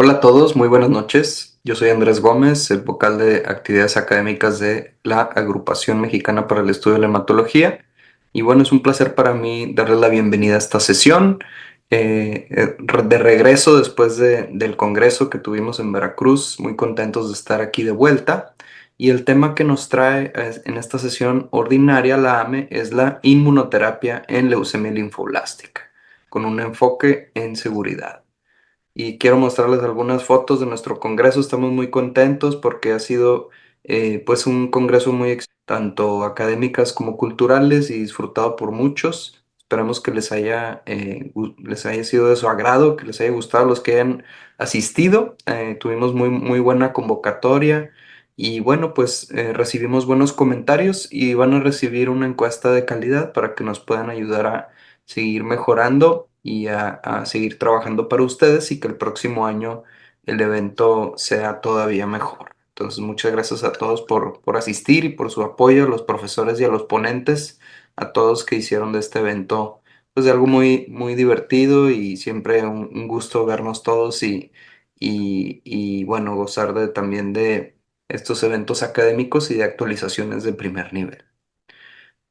Hola a todos, muy buenas noches. Yo soy Andrés Gómez, el vocal de actividades académicas de la Agrupación Mexicana para el Estudio de la Hematología. Y bueno, es un placer para mí darles la bienvenida a esta sesión de regreso después del congreso que tuvimos en Veracruz. Muy contentos de estar aquí de vuelta. Y el tema que nos trae en esta sesión ordinaria la AME es la inmunoterapia en leucemia linfoblástica, con un enfoque en seguridad. Y quiero mostrarles algunas fotos de nuestro congreso. Estamos muy contentos porque ha sido pues un congreso tanto académicas como culturales y disfrutado por muchos. Esperamos que les haya sido de su agrado, que les haya gustado a los que hayan asistido. Tuvimos muy buena convocatoria y bueno, pues recibimos buenos comentarios y van a recibir una encuesta de calidad para que nos puedan ayudar a seguir mejorando y a seguir trabajando para ustedes y que el próximo año el evento sea todavía mejor. Entonces, muchas gracias a todos por asistir y por su apoyo, a los profesores y a los ponentes, a todos que hicieron de este evento pues de algo muy divertido y siempre un gusto vernos todos y bueno, gozar también de estos eventos académicos y de actualizaciones de primer nivel.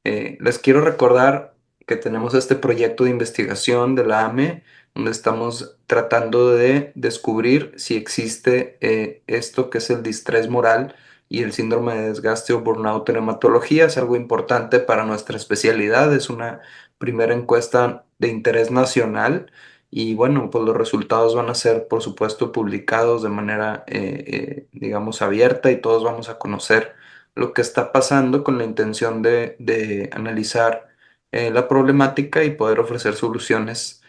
Les quiero recordar que tenemos este proyecto de investigación de la AME, donde estamos tratando de descubrir si existe esto que es el distrés moral y el síndrome de desgaste o burnout en hematología. Es algo importante para nuestra especialidad. Es una primera encuesta de interés nacional y bueno, pues los resultados van a ser, por supuesto, publicados de manera, digamos, abierta y todos vamos a conocer lo que está pasando con la intención de analizar la problemática y poder ofrecer soluciones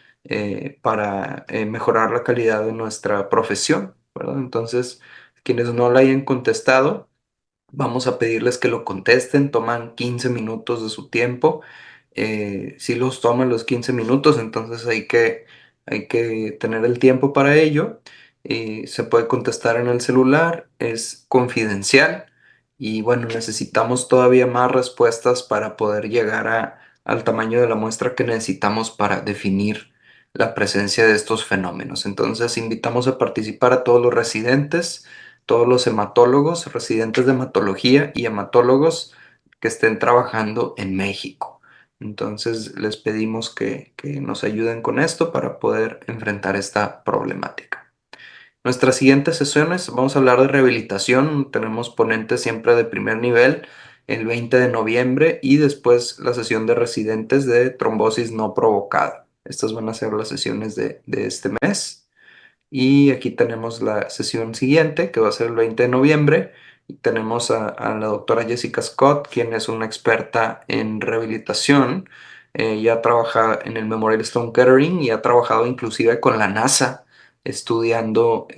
para mejorar la calidad de nuestra profesión, ¿verdad? Entonces, quienes no la hayan contestado, vamos a pedirles que lo contesten, toman 15 minutos de su tiempo. Si los toman los 15 minutos, entonces hay que tener el tiempo para ello. Se puede contestar en el celular, es confidencial y bueno, necesitamos todavía más respuestas para poder llegar al tamaño de la muestra que necesitamos para definir la presencia de estos fenómenos. Entonces, invitamos a participar a todos los residentes, todos los hematólogos, residentes de hematología y hematólogos que estén trabajando en México. Entonces les pedimos que nos ayuden con esto para poder enfrentar esta problemática. Nuestras siguientes sesiones vamos a hablar de rehabilitación. Tenemos ponentes siempre de primer nivel el 20 de noviembre y después la sesión de residentes de trombosis no provocada. Estas van a ser las sesiones de este mes. Y aquí tenemos la sesión siguiente, que va a ser el 20 de noviembre. Y tenemos a la doctora Jessica Scott, quien es una experta en rehabilitación. Ya trabaja en el Memorial Sloan Kettering y ha trabajado inclusive con la NASA, estudiando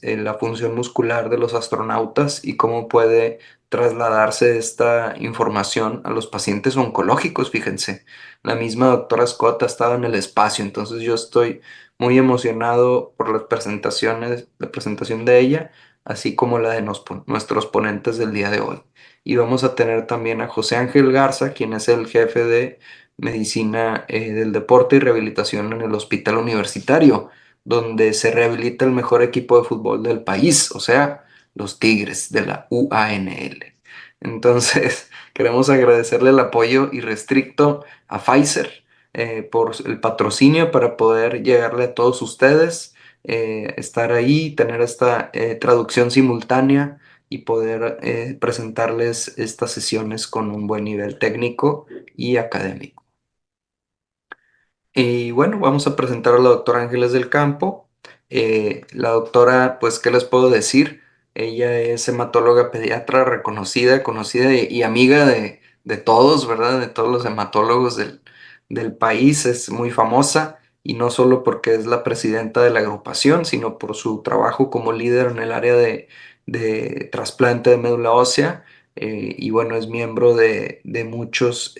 la función muscular de los astronautas y cómo puede trasladarse esta información a los pacientes oncológicos. Fíjense, la misma doctora Scott ha estado en el espacio, entonces yo estoy muy emocionado por las presentaciones, la presentación de ella, así como la de nuestros ponentes del día de hoy. Y vamos a tener también a José Ángel Garza, quien es el jefe de medicina del deporte y rehabilitación en el hospital universitario, donde se rehabilita el mejor equipo de fútbol del país, o sea, los Tigres de la UANL. Entonces, queremos agradecerle el apoyo irrestricto a Pfizer por el patrocinio para poder llegarle a todos ustedes, estar ahí, tener esta traducción simultánea y poder presentarles estas sesiones con un buen nivel técnico y académico. Y bueno, vamos a presentar a la doctora Ángeles del Campo. La doctora, pues, ¿qué les puedo decir? Ella es hematóloga pediatra reconocida, conocida y amiga de todos, ¿verdad? De todos los hematólogos del país. Es muy famosa y no solo porque es la presidenta de la agrupación, sino por su trabajo como líder en el área de trasplante de médula ósea y bueno, es miembro de muchas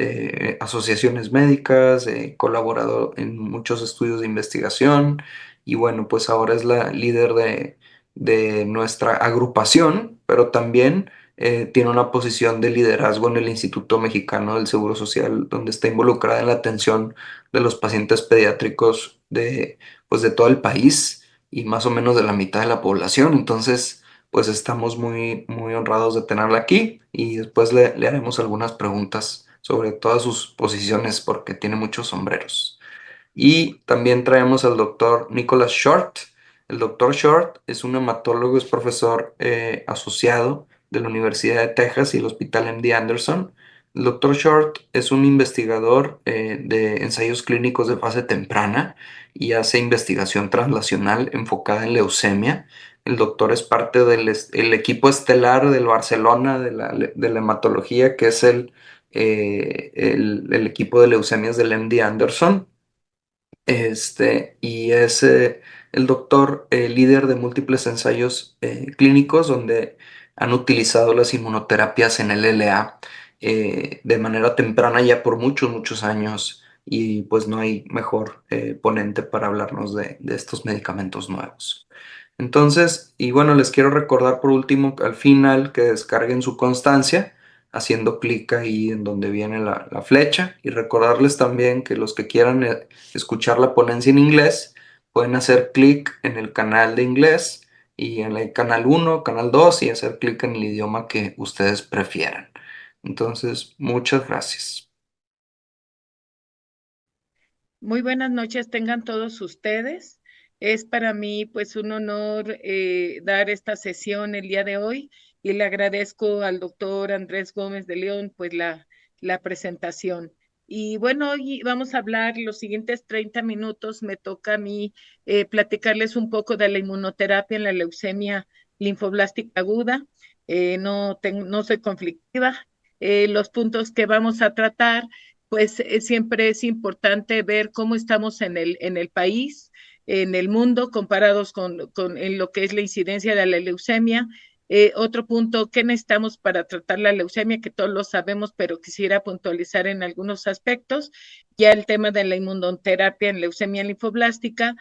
asociaciones médicas, colaborado en muchos estudios de investigación y bueno, pues ahora es la líder de nuestra agrupación, pero también tiene una posición de liderazgo en el Instituto Mexicano del Seguro Social, donde está involucrada en la atención de los pacientes pediátricos pues de todo el país. y más o menos de la mitad de la población. Entonces, pues estamos muy, muy honrados de tenerla aquí y después le haremos algunas preguntas sobre todas sus posiciones porque tiene muchos sombreros. Y también traemos al doctor Nicholas Short. El doctor Short es un hematólogo, es profesor asociado de la Universidad de Texas y el Hospital MD Anderson. El doctor Short es un investigador de ensayos clínicos de fase temprana y hace investigación translacional enfocada en leucemia. El doctor es parte el equipo estelar del Barcelona de la hematología, que es el equipo de leucemias del MD Anderson. Y es el doctor líder de múltiples ensayos clínicos donde han utilizado las inmunoterapias en el LA de manera temprana ya por muchos, muchos años y pues no hay mejor ponente para hablarnos de estos medicamentos nuevos. Entonces, y bueno, les quiero recordar por último al final que descarguen su constancia haciendo clic ahí en donde viene la flecha y recordarles también que los que quieran escuchar la ponencia en inglés pueden hacer clic en el canal de inglés y en el canal 1, canal 2 y hacer clic en el idioma que ustedes prefieran. Entonces, muchas gracias. Muy buenas noches, tengan todos ustedes. Es para mí pues un honor dar esta sesión el día de hoy y le agradezco al doctor Andrés Gómez de León pues la presentación. Y bueno, hoy vamos a hablar los siguientes 30 minutos, me toca a mí platicarles un poco de la inmunoterapia en la leucemia linfoblástica aguda. No soy conflictiva. Los puntos que vamos a tratar pues siempre es importante ver cómo estamos en el país, en el mundo, comparados en lo que es la incidencia de la leucemia. Otro punto, ¿qué necesitamos para tratar la leucemia? Que todos lo sabemos, pero quisiera puntualizar en algunos aspectos. Ya el tema de la inmunoterapia en leucemia linfoblástica,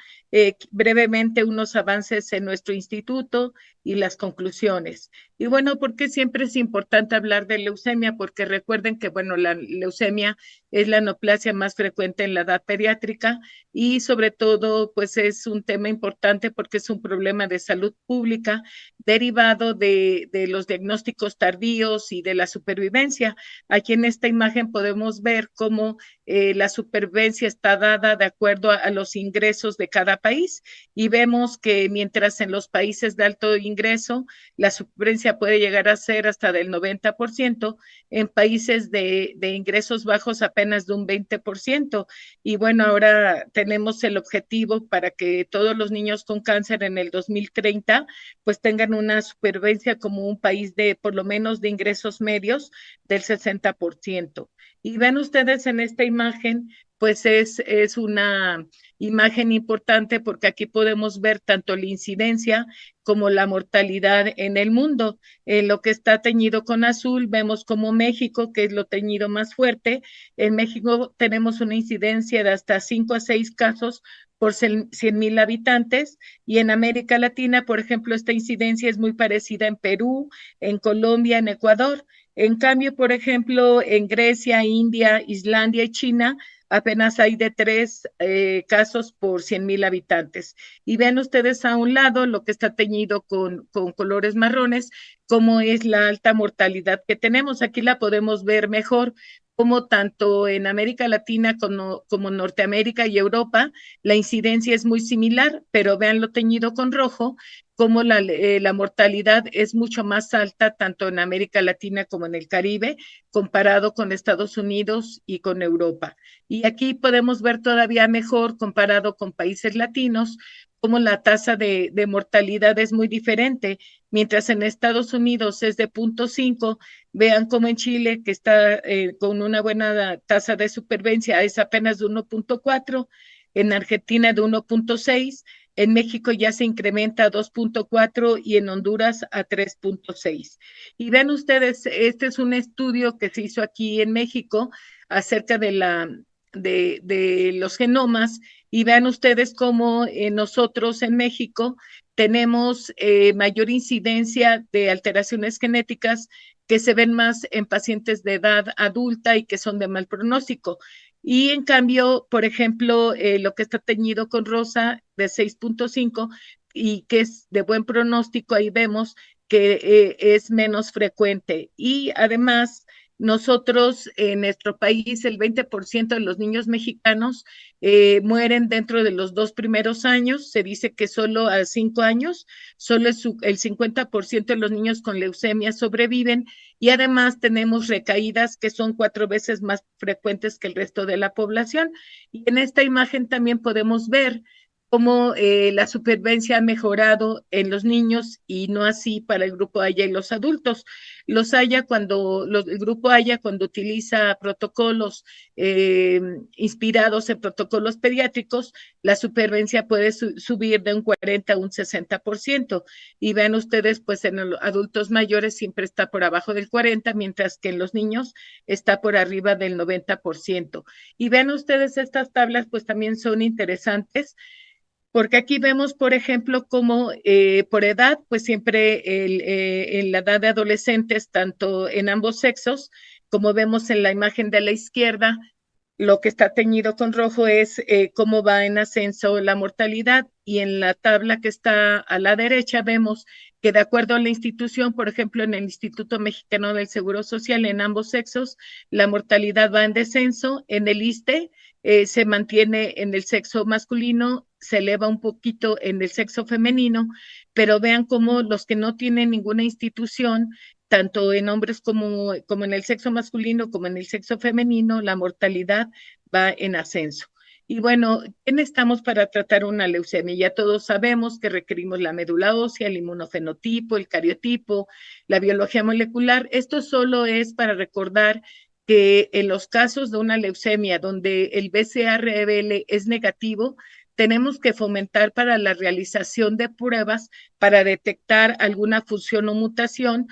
brevemente unos avances en nuestro instituto y las conclusiones. Y bueno, ¿por qué siempre es importante hablar de leucemia? Porque recuerden que, bueno, la leucemia es la neoplasia más frecuente en la edad pediátrica y sobre todo pues es un tema importante porque es un problema de salud pública derivado de los diagnósticos tardíos y de la supervivencia. Aquí en esta imagen podemos ver cómo la supervivencia está dada de acuerdo a los ingresos de cada país y vemos que mientras en los países de alto ingreso la supervivencia puede llegar a ser hasta del 90%, en países de ingresos bajos apenas de un 20%. Y bueno, ahora tenemos el objetivo para que todos los niños con cáncer en el 2030 pues tengan una supervivencia como un país de por lo menos de ingresos medios del 60%. Y ven ustedes en esta imagen, pues es una imagen importante porque aquí podemos ver tanto la incidencia como la mortalidad en el mundo. Lo que está teñido con azul, vemos como México, que es lo teñido más fuerte. En México tenemos una incidencia de hasta 5 a 6 casos por 100,000 habitantes y en América Latina, por ejemplo, esta incidencia es muy parecida en Perú, en Colombia, en Ecuador. En cambio, por ejemplo, en Grecia, India, Islandia y China, apenas hay de 3 casos por 100,000 habitantes. Y ven ustedes a un lado lo que está teñido con colores marrones, cómo es la alta mortalidad que tenemos. Aquí la podemos ver mejor, como tanto en América Latina como Norteamérica y Europa, la incidencia es muy similar, pero vean lo teñido con rojo, como la mortalidad es mucho más alta tanto en América Latina como en el Caribe, comparado con Estados Unidos y con Europa. Y aquí podemos ver todavía mejor, comparado con países latinos, cómo la tasa de mortalidad es muy diferente. Mientras en Estados Unidos es de 0.5, vean cómo en Chile, que está con una buena tasa de supervivencia, es apenas de 1.4, en Argentina de 1.6, en México ya se incrementa a 2.4 y en Honduras a 3.6. Y ven ustedes, este es un estudio que se hizo aquí en México acerca de los genomas y vean ustedes cómo nosotros en México tenemos mayor incidencia de alteraciones genéticas que se ven más en pacientes de edad adulta y que son de mal pronóstico. Y en cambio, por ejemplo, lo que está teñido con rosa de 6.5 y que es de buen pronóstico, ahí vemos que es menos frecuente. Y además, nosotros en nuestro país, el 20% de los niños mexicanos mueren dentro de los 2 primeros años. Se dice que solo a 5 años, solo el 50% de los niños con leucemia sobreviven, y además tenemos recaídas que son 4 veces más frecuentes que el resto de la población. Y en esta imagen también podemos ver cómo la supervivencia ha mejorado en los niños y no así para el grupo Haya y los adultos. El grupo Haya, cuando utiliza protocolos inspirados en protocolos pediátricos, la supervivencia puede subir de un 40 a un 60%. Y vean ustedes, pues en los adultos mayores siempre está por abajo del 40, mientras que en los niños está por arriba del 90%. Y vean ustedes, estas tablas pues también son interesantes, porque aquí vemos, por ejemplo, cómo por edad, pues siempre en la edad de adolescentes, tanto en ambos sexos, como vemos en la imagen de la izquierda, lo que está teñido con rojo es cómo va en ascenso la mortalidad, y en la tabla que está a la derecha vemos que de acuerdo a la institución, por ejemplo, en el Instituto Mexicano del Seguro Social, en ambos sexos, la mortalidad va en descenso. En el ISSSTE se mantiene en el sexo masculino, se eleva un poquito en el sexo femenino, pero vean cómo los que no tienen ninguna institución, tanto en hombres como en el sexo masculino como en el sexo femenino, la mortalidad va en ascenso. Y bueno, ¿qué necesitamos para tratar una leucemia? Ya todos sabemos que requerimos la médula ósea, el inmunofenotipo, el cariotipo, la biología molecular. Esto solo es para recordar que en los casos de una leucemia donde el BCR-ABL es negativo, tenemos que fomentar para la realización de pruebas para detectar alguna fusión o mutación,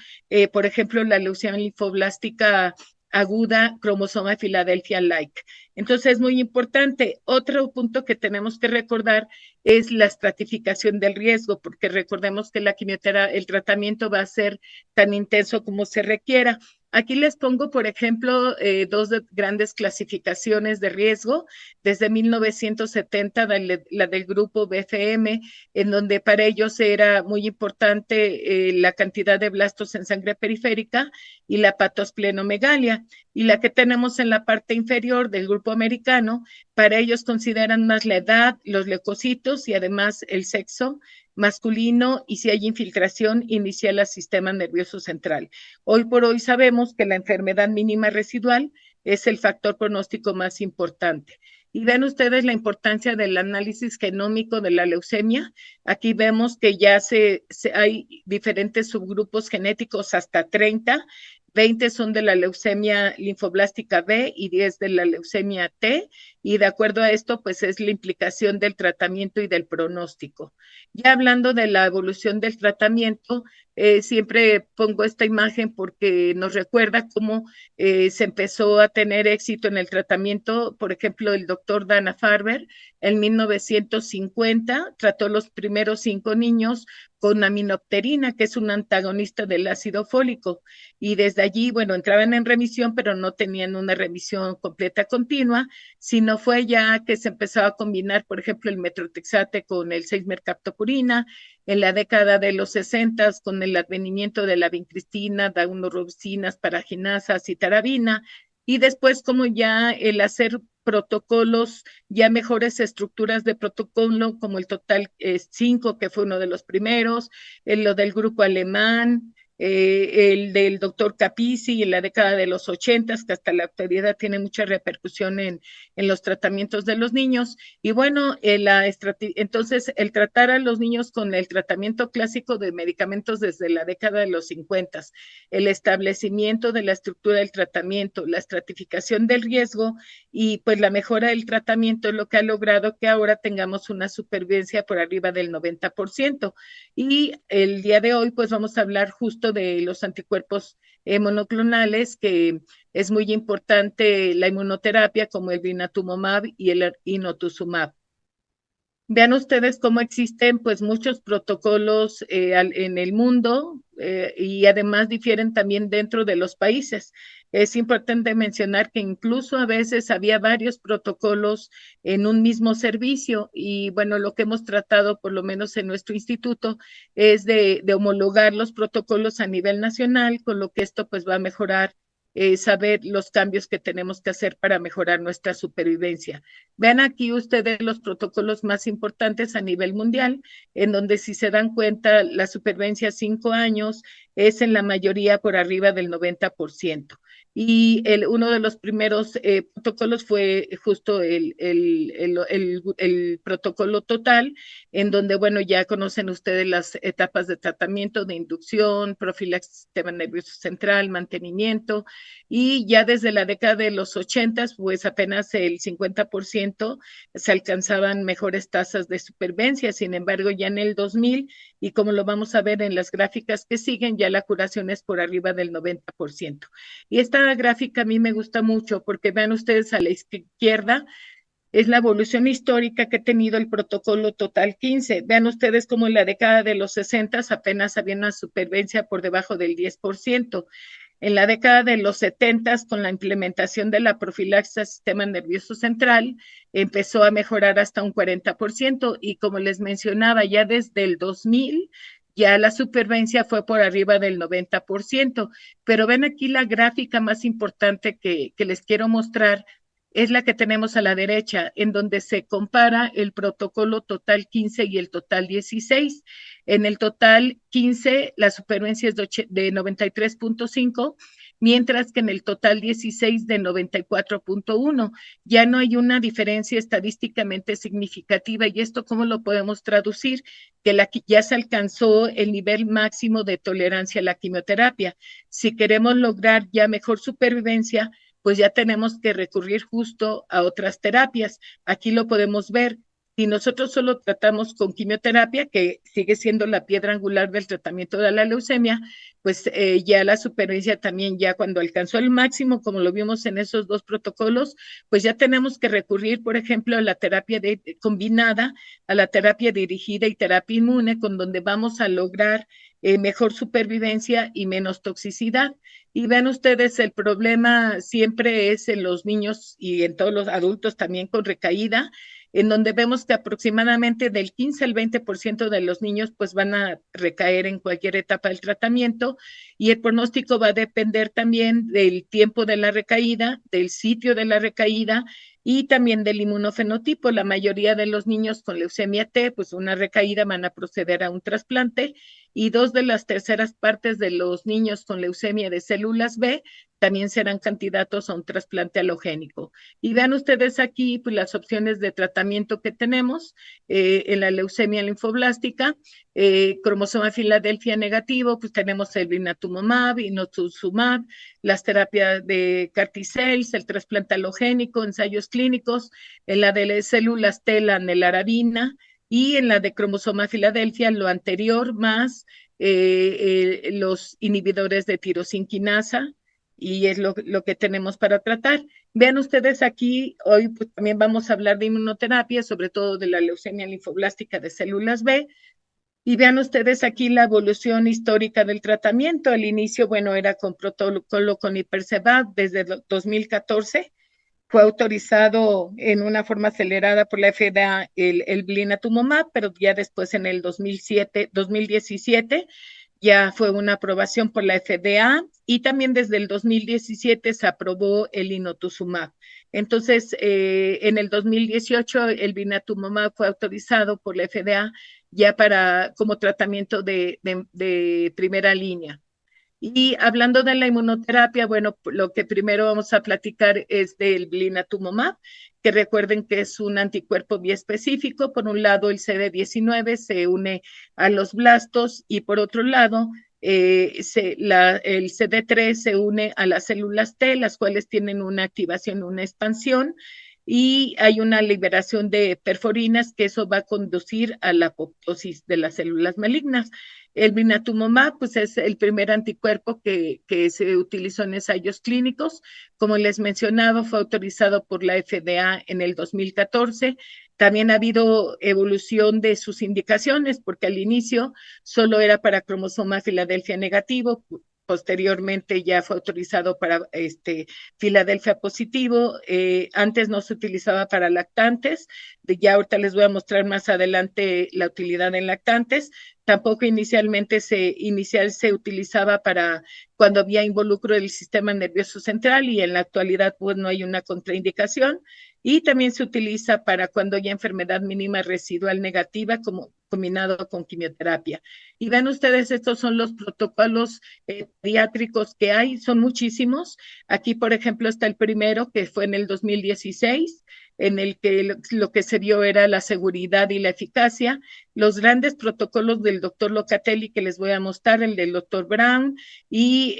por ejemplo, la leucemia linfoblástica aguda, cromosoma Filadelfia-like. Entonces es muy importante. Otro punto que tenemos que recordar es la estratificación del riesgo, porque recordemos que la quimioterapia, el tratamiento va a ser tan intenso como se requiera. Aquí les pongo, por ejemplo, dos grandes clasificaciones de riesgo. Desde 1970, la del grupo BFM, en donde para ellos era muy importante la cantidad de blastos en sangre periférica y la patosplenomegalia. Y la que tenemos en la parte inferior del grupo americano, para ellos consideran más la edad, los leucocitos y además el sexo masculino, y si hay infiltración inicial al sistema nervioso central. Hoy por hoy sabemos que la enfermedad mínima residual es el factor pronóstico más importante. Y ven ustedes la importancia del análisis genómico de la leucemia. Aquí vemos que ya hay diferentes subgrupos genéticos, hasta 30. 20 son de la leucemia linfoblástica B y 10 de la leucemia T, y de acuerdo a esto, pues es la implicación del tratamiento y del pronóstico. Ya hablando de la evolución del tratamiento, siempre pongo esta imagen porque nos recuerda cómo se empezó a tener éxito en el tratamiento. Por ejemplo, el doctor Dana-Farber en 1950 trató los primeros 5 niños con aminopterina, que es un antagonista del ácido fólico, y desde allí, bueno, entraban en remisión, pero no tenían una remisión completa continua, sino fue ya que se empezó a combinar, por ejemplo, el metrotexate con el 6-mercaptopurina, en la década de los 60 con el advenimiento de la vincristina, daunorubicinas, paraginasas y tarabina, y después como ya el hacer protocolos, ya mejores estructuras de protocolo, como el Total 5, que fue uno de los primeros, lo del grupo alemán, el del doctor Capizzi en la década de los 80, que hasta la actualidad tiene mucha repercusión en los tratamientos de los niños. Y bueno, entonces el tratar a los niños con el tratamiento clásico de medicamentos desde la década de los 50, el establecimiento de la estructura del tratamiento, la estratificación del riesgo y pues la mejora del tratamiento es lo que ha logrado que ahora tengamos una supervivencia por arriba del 90%. Y el día de hoy pues vamos a hablar justo de los anticuerpos monoclonales, que es muy importante la inmunoterapia, como el blinatumomab y el inotuzumab. Vean ustedes cómo existen pues muchos protocolos en el mundo, y además difieren también dentro de los países. Es importante mencionar que incluso a veces había varios protocolos en un mismo servicio y bueno, lo que hemos tratado, por lo menos en nuestro instituto, es de homologar los protocolos a nivel nacional, con lo que esto pues va a mejorar saber los cambios que tenemos que hacer para mejorar nuestra supervivencia. Vean aquí ustedes los protocolos más importantes a nivel mundial, en donde si se dan cuenta, la supervivencia a 5 años es en la mayoría por arriba del 90%. Y uno de los primeros protocolos fue justo el protocolo total, en donde, bueno, ya conocen ustedes las etapas de tratamiento, de inducción, profilaxis del sistema nervioso central, mantenimiento, y ya desde la década de los 80, pues apenas el 50% se alcanzaban mejores tasas de supervivencia. Sin embargo, ya en el 2000, y como lo vamos a ver en las gráficas que siguen, ya la curación es por arriba del 90%. Y esta gráfica a mí me gusta mucho porque vean ustedes a la izquierda, es la evolución histórica que ha tenido el protocolo Total 15. Vean ustedes cómo en la década de los 60 apenas había una supervivencia por debajo del 10%. En la década de los 70, con la implementación de la profilaxis al sistema nervioso central, empezó a mejorar hasta un 40%, y como les mencionaba, ya desde el 2000, ya la supervivencia fue por arriba del 90%. Pero ven aquí la gráfica más importante que les quiero mostrar, es la que tenemos a la derecha, en donde se compara el protocolo Total 15 y el Total 16. En el Total 15, la supervivencia es de 93.5, mientras que en el Total 16 de 94.1. Ya no hay una diferencia estadísticamente significativa. ¿Y esto cómo lo podemos traducir? Que ya se alcanzó el nivel máximo de tolerancia a la quimioterapia. Si queremos lograr ya mejor supervivencia, pues ya tenemos que recurrir justo a otras terapias. Aquí lo podemos ver. Si nosotros solo tratamos con quimioterapia, que sigue siendo la piedra angular del tratamiento de la leucemia, pues ya la supervivencia también, ya cuando alcanzó el máximo, como lo vimos en esos dos protocolos, pues ya tenemos que recurrir, por ejemplo, a la terapia combinada, a la terapia dirigida y terapia inmune, con donde vamos a lograr mejor supervivencia y menos toxicidad. Y vean ustedes, el problema siempre es en los niños y en todos los adultos también con recaída, en donde vemos que aproximadamente del 15 al 20% de los niños pues van a recaer en cualquier etapa del tratamiento, y el pronóstico va a depender también del tiempo de la recaída, del sitio de la recaída y también del inmunofenotipo. La mayoría de los niños con leucemia T, pues una recaída van a proceder a un trasplante, y 2 de las 3 partes de los niños con leucemia de células B también serán candidatos a un trasplante halogénico. Y vean ustedes aquí pues, las opciones de tratamiento que tenemos en la leucemia linfoblástica, cromosoma Filadelfia negativo, pues tenemos el blinatumomab, inotuzumab, las terapias de CAR-T-cells, el trasplante halogénico, ensayos clínicos, en la de células T, la nelarabina, y en la de cromosoma Filadelfia, lo anterior más los inhibidores de tirosinquinasa, y es lo que tenemos para tratar. Vean ustedes aquí, hoy pues, también vamos a hablar de inmunoterapia, sobre todo de la leucemia linfoblástica de células B, y vean ustedes aquí la evolución histórica del tratamiento. Al inicio, bueno, era con protocolo con Ipercebab desde 2014, fue autorizado en una forma acelerada por la FDA el blinatumomab, pero ya después en el 2017 ya fue una aprobación por la FDA, y también desde el 2017 se aprobó el inotuzumab. Entonces, en el 2018 el blinatumomab fue autorizado por la FDA ya como tratamiento de primera línea. Y hablando de la inmunoterapia, bueno, lo que primero vamos a platicar es del blinatumomab, que recuerden que es un anticuerpo biespecífico. Por un lado, el CD19 se une a los blastos, y por otro lado, el CD3 se une a las células T, las cuales tienen una activación, una expansión, y hay una liberación de perforinas, que eso va a conducir a la apoptosis de las células malignas. El blinatumomab pues, es el primer anticuerpo que se utilizó en ensayos clínicos. Como les mencionaba, fue autorizado por la FDA en el 2014. También ha habido evolución de sus indicaciones, porque al inicio solo era para cromosoma Filadelfia negativo, posteriormente ya fue autorizado para Filadelfia positivo, antes no se utilizaba para lactantes, ya ahorita les voy a mostrar más adelante la utilidad en lactantes, tampoco inicialmente se utilizaba para cuando había involucro del sistema nervioso central y en la actualidad pues no hay una contraindicación y también se utiliza para cuando hay enfermedad mínima residual negativa como combinado con quimioterapia. Y ven ustedes, estos son los protocolos pediátricos que hay, son muchísimos. Aquí, por ejemplo, está el primero que fue en el 2016, en el que lo que se vio era la seguridad y la eficacia. Los grandes protocolos del doctor Locatelli que les voy a mostrar, el del doctor Brown y,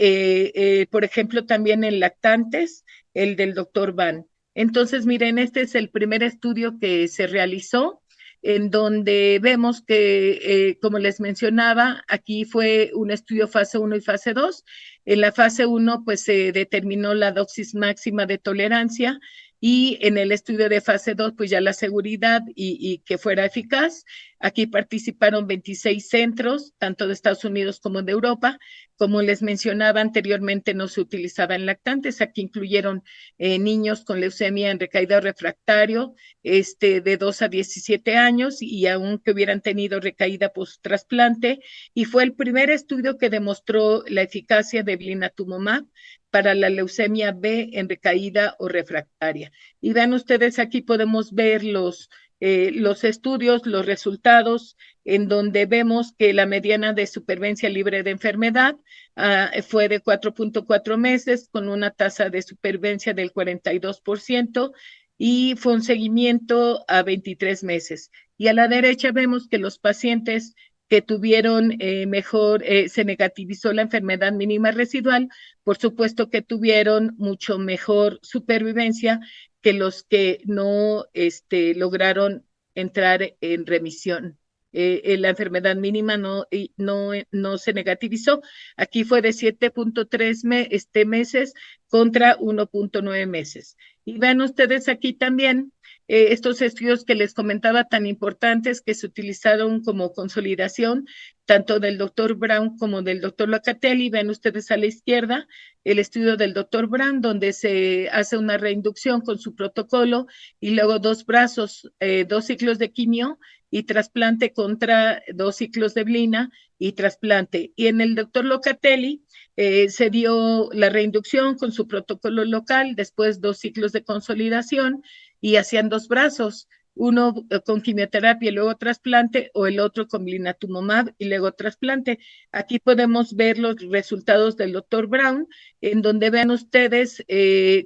por ejemplo, también en lactantes, el del doctor Van. Entonces, miren, este es el primer estudio que se realizó en donde vemos que, como les mencionaba, aquí fue un estudio fase 1 y fase 2. En la fase 1, pues se determinó la dosis máxima de tolerancia y en el estudio de fase 2, pues ya la seguridad y que fuera eficaz. Aquí participaron 26 centros, tanto de Estados Unidos como de Europa. Como les mencionaba anteriormente, no se utilizaba en lactantes. Aquí incluyeron niños con leucemia en recaída refractario, de 2 a 17 años y aunque hubieran tenido recaída post-trasplante. Y fue el primer estudio que demostró la eficacia de blinatumomab para la leucemia B en recaída o refractaria. Y vean ustedes, aquí podemos ver los estudios, los resultados, en donde vemos que la mediana de supervivencia libre de enfermedad fue de 4.4 meses, con una tasa de supervivencia del 42%, y fue un seguimiento a 23 meses. Y a la derecha vemos que los pacientes que tuvieron se negativizó la enfermedad mínima residual, por supuesto que tuvieron mucho mejor supervivencia que los que no lograron entrar en remisión. La enfermedad mínima no se negativizó. Aquí fue de 7.3 meses contra 1.9 meses. Y vean ustedes aquí también estos estudios que les comentaba tan importantes que se utilizaron como consolidación, tanto del doctor Brown como del doctor Locatelli. Ven ustedes a la izquierda el estudio del doctor Brown, donde se hace una reinducción con su protocolo y luego 2 brazos, 2 ciclos de quimio y trasplante contra 2 ciclos de blina y trasplante. Y en el doctor Locatelli se dio la reinducción con su protocolo local, después 2 ciclos de consolidación y hacían 2 brazos, uno con quimioterapia y luego trasplante, o el otro con blinatumomab y luego trasplante. Aquí podemos ver los resultados del doctor Brown, en donde vean ustedes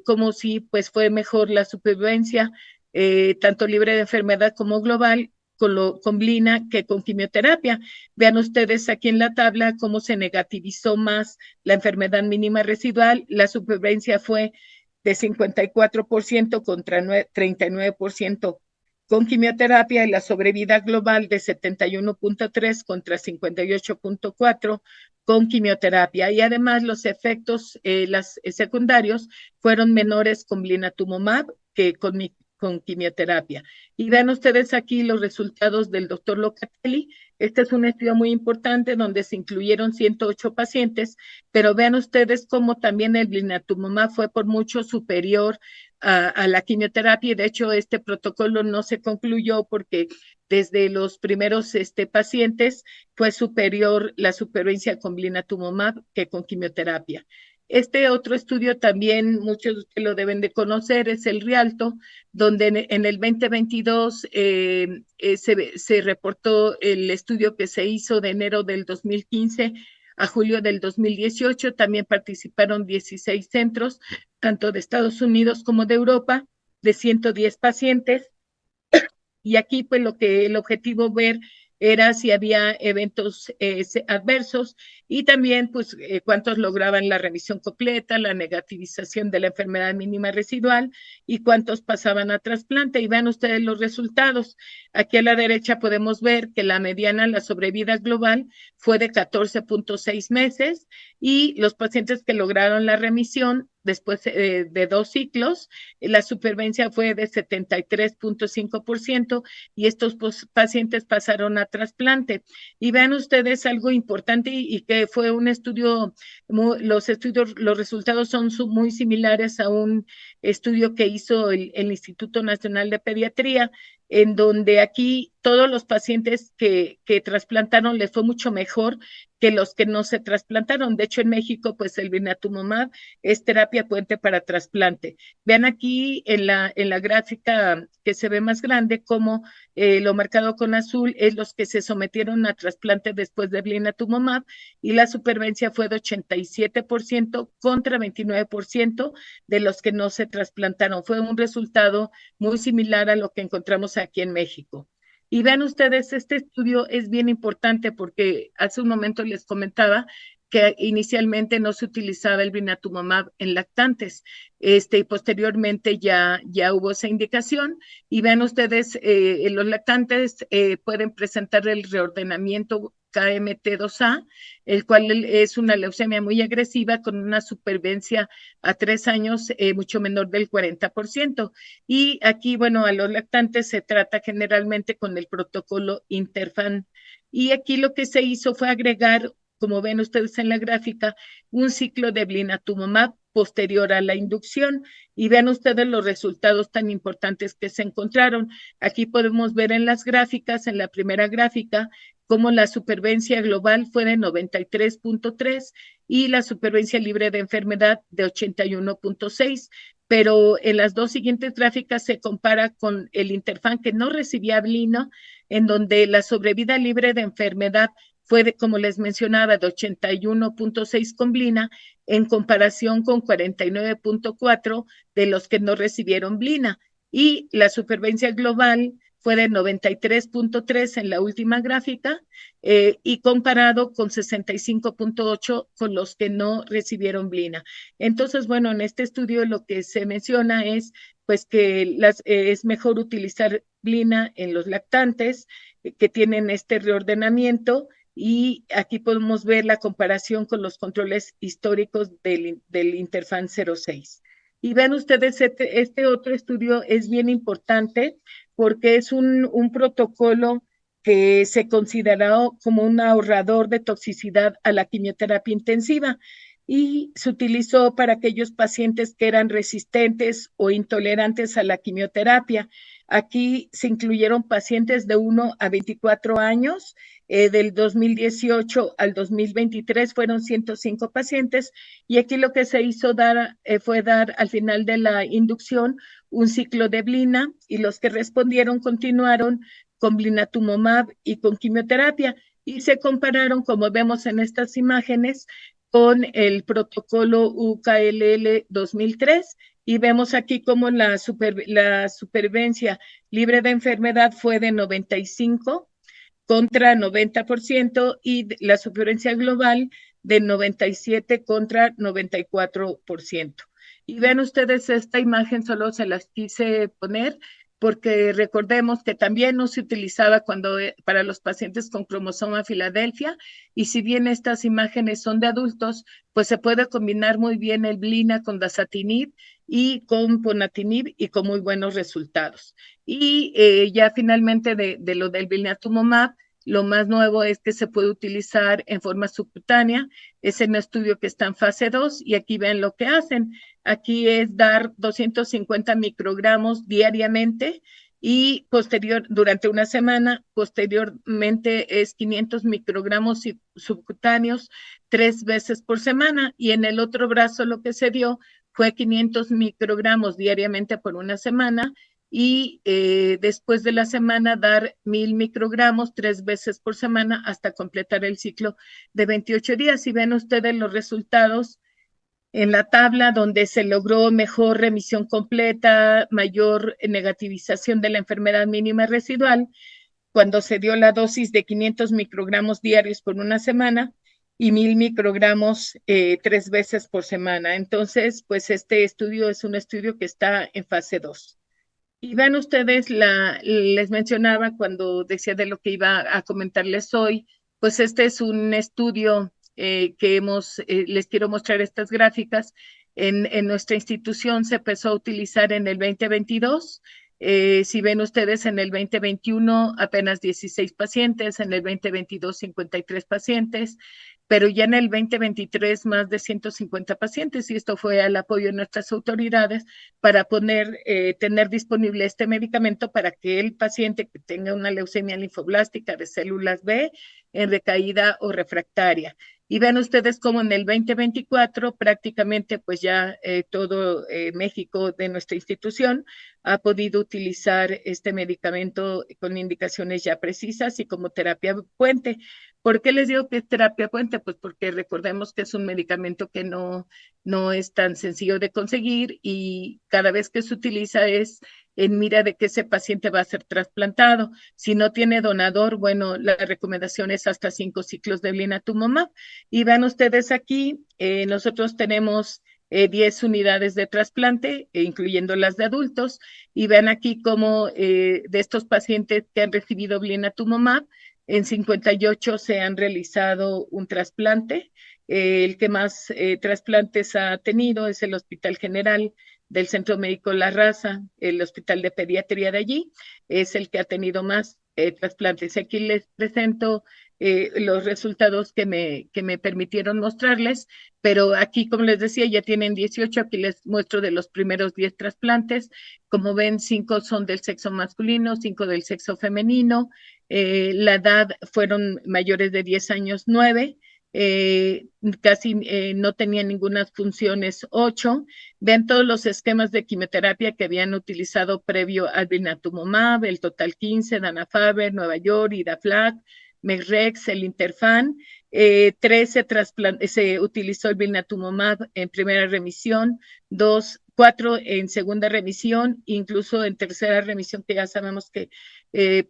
cómo sí pues fue mejor la supervivencia, tanto libre de enfermedad como global, con blina que con quimioterapia. Vean ustedes aquí en la tabla cómo se negativizó más la enfermedad mínima residual. La supervivencia fue de 54% contra 39% con quimioterapia y la sobrevida global de 71.3 contra 58.4 con quimioterapia. Y además los efectos secundarios fueron menores con blinatumomab que con quimioterapia. Y vean ustedes aquí los resultados del doctor Locatelli. Este es un estudio muy importante donde se incluyeron 108 pacientes, pero vean ustedes cómo también el blinatumomab fue por mucho superior a la quimioterapia. Y de hecho, este protocolo no se concluyó porque desde los primeros pacientes fue superior la supervivencia con blinatumomab que con quimioterapia. Este otro estudio también, muchos de ustedes lo deben de conocer, es el Rialto, donde en el 2022 se reportó el estudio que se hizo de enero del 2015 a julio del 2018. También participaron 16 centros, tanto de Estados Unidos como de Europa, de 110 pacientes. Y aquí pues el objetivo ver era si había eventos adversos y también pues cuántos lograban la remisión completa, la negativización de la enfermedad mínima residual y cuántos pasaban a trasplante. Y vean ustedes los resultados. Aquí a la derecha podemos ver que la mediana, la sobrevida global fue de 14.6 meses y los pacientes que lograron la remisión después de 2 ciclos, la supervivencia fue de 73.5% y estos pacientes pasaron a trasplante. Y vean ustedes algo importante y que fue un estudio, los resultados son muy similares a un estudio que hizo el Instituto Nacional de Pediatría, en donde aquí todos los pacientes que trasplantaron les fue mucho mejor que los que no se trasplantaron. De hecho, en México, pues el blinatumomab es terapia puente para trasplante. Vean aquí en la gráfica que se ve más grande cómo lo marcado con azul es los que se sometieron a trasplante después de blinatumomab y la supervivencia fue de 87% contra 29% de los que no se trasplantaron. Fue un resultado muy similar a lo que encontramos aquí en México. Y vean ustedes, este estudio es bien importante porque hace un momento les comentaba que inicialmente no se utilizaba el blinatumomab en lactantes, y posteriormente ya hubo esa indicación. Y vean ustedes, los lactantes pueden presentar el reordenamiento KMT2A, el cual es una leucemia muy agresiva con una supervivencia a 3 años mucho menor del 40%. Y aquí, bueno, a los lactantes se trata generalmente con el protocolo Interfan. Y aquí lo que se hizo fue agregar, como ven ustedes en la gráfica, un ciclo de blinatumomab posterior a la inducción. Y vean ustedes los resultados tan importantes que se encontraron. Aquí podemos ver en las gráficas, en la primera gráfica, cómo la supervivencia global fue de 93.3 y la supervivencia libre de enfermedad de 81.6, pero en las dos siguientes gráficas se compara con el Interfan que no recibía blina, en donde la sobrevida libre de enfermedad fue, como les mencionaba, de 81.6 con blina, en comparación con 49.4 de los que no recibieron blina. Y la supervivencia global fue de 93.3 en la última gráfica y comparado con 65.8 con los que no recibieron blina. Entonces, bueno, en este estudio lo que se menciona es pues que es mejor utilizar blina en los lactantes que tienen este reordenamiento y aquí podemos ver la comparación con los controles históricos del Interfan 06. Y ven ustedes, este otro estudio es bien importante porque es un protocolo que se consideró como un ahorrador de toxicidad a la quimioterapia intensiva y se utilizó para aquellos pacientes que eran resistentes o intolerantes a la quimioterapia. Aquí se incluyeron pacientes de 1 a 24 años, del 2018 al 2023 fueron 105 pacientes y aquí lo que se hizo fue dar al final de la inducción un ciclo de blina y los que respondieron continuaron con blinatumomab y con quimioterapia y se compararon, como vemos en estas imágenes, con el protocolo UKLL 2003 y vemos aquí cómo la supervivencia libre de enfermedad fue de 95 contra 90% y la supervivencia global de 97 contra 94%. Y ven ustedes esta imagen, solo se las quise poner porque recordemos que también no se utilizaba para los pacientes con cromosoma Filadelfia y si bien estas imágenes son de adultos, pues se puede combinar muy bien el blina con dasatinib y con ponatinib y con muy buenos resultados. Y ya finalmente de lo del blinatumomab, lo más nuevo es que se puede utilizar en forma subcutánea. Es un estudio que está en fase 2 y aquí ven lo que hacen. Aquí es dar 250 microgramos diariamente y durante una semana, posteriormente es 500 microgramos subcutáneos 3 veces por semana y en el otro brazo lo que se dio fue 500 microgramos diariamente por una semana y después de la semana dar 1000 microgramos 3 veces por semana hasta completar el ciclo de 28 días. Y ven ustedes los resultados en la tabla donde se logró mejor remisión completa, mayor negativización de la enfermedad mínima residual, cuando se dio la dosis de 500 microgramos diarios por una semana y 1000 microgramos 3 veces por semana. Entonces, pues este estudio es un estudio que está en fase 2. Y vean ustedes, les mencionaba cuando decía de lo que iba a comentarles hoy, pues este es un estudio les quiero mostrar estas gráficas, en nuestra institución se empezó a utilizar en el 2022. Si ven ustedes, en el 2021 apenas 16 pacientes, en el 2022 53 pacientes, pero ya en el 2023 más de 150 pacientes, y esto fue al apoyo de nuestras autoridades para tener disponible este medicamento para que el paciente que tenga una leucemia linfoblástica de células B en recaída o refractaria. Y vean ustedes cómo en el 2024 prácticamente pues ya todo México de nuestra institución ha podido utilizar este medicamento con indicaciones ya precisas y como terapia puente. ¿Por qué les digo que es terapia puente? Pues porque recordemos que es un medicamento que no es tan sencillo de conseguir y cada vez que se utiliza es en mira de que ese paciente va a ser trasplantado. Si no tiene donador, bueno, la recomendación es hasta 5 ciclos de blinatumomab. Y vean ustedes aquí, nosotros tenemos 10 unidades de trasplante, incluyendo las de adultos, y vean aquí cómo de estos pacientes que han recibido blinatumomab, en 58 se han realizado un trasplante. El que más trasplantes ha tenido es el Hospital General del Centro Médico La Raza, el Hospital de Pediatría de allí, es el que ha tenido más trasplantes. Aquí les presento los resultados que me permitieron mostrarles, pero aquí, como les decía, ya tienen 18, aquí les muestro de los primeros 10 trasplantes. Como ven, 5 son del sexo masculino, 5 del sexo femenino, la edad fueron mayores de 10 años, 9, casi no tenían ninguna funciones 8. Vean todos los esquemas de quimioterapia que habían utilizado previo al blinatumomab, el Total 15, Dana-Farber, Nueva York, Idaflac, Megrex, el Interfan. 13 se utilizó el blinatumomab en primera remisión, 4 en segunda remisión, incluso en tercera remisión, que ya sabemos que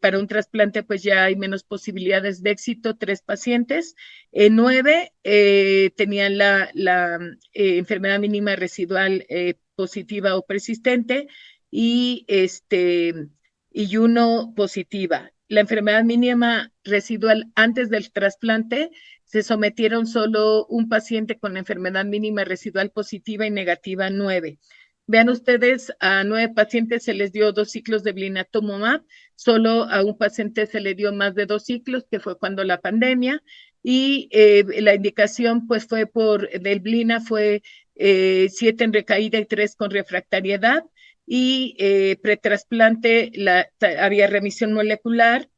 para un trasplante pues ya hay menos posibilidades de éxito, 3 pacientes. 9 tenían la enfermedad mínima residual positiva o persistente y, y 1 positiva. La enfermedad mínima residual antes del trasplante se sometieron solo un paciente con enfermedad mínima residual positiva y negativa 9. Vean ustedes, a 9 pacientes se les dio 2 ciclos de blinatumomab, solo a un paciente se le dio más de 2 ciclos, que fue cuando la pandemia, y la indicación pues fue del blina fue 7 en recaída y 3 con refractariedad, y pretrasplante había remisión molecular,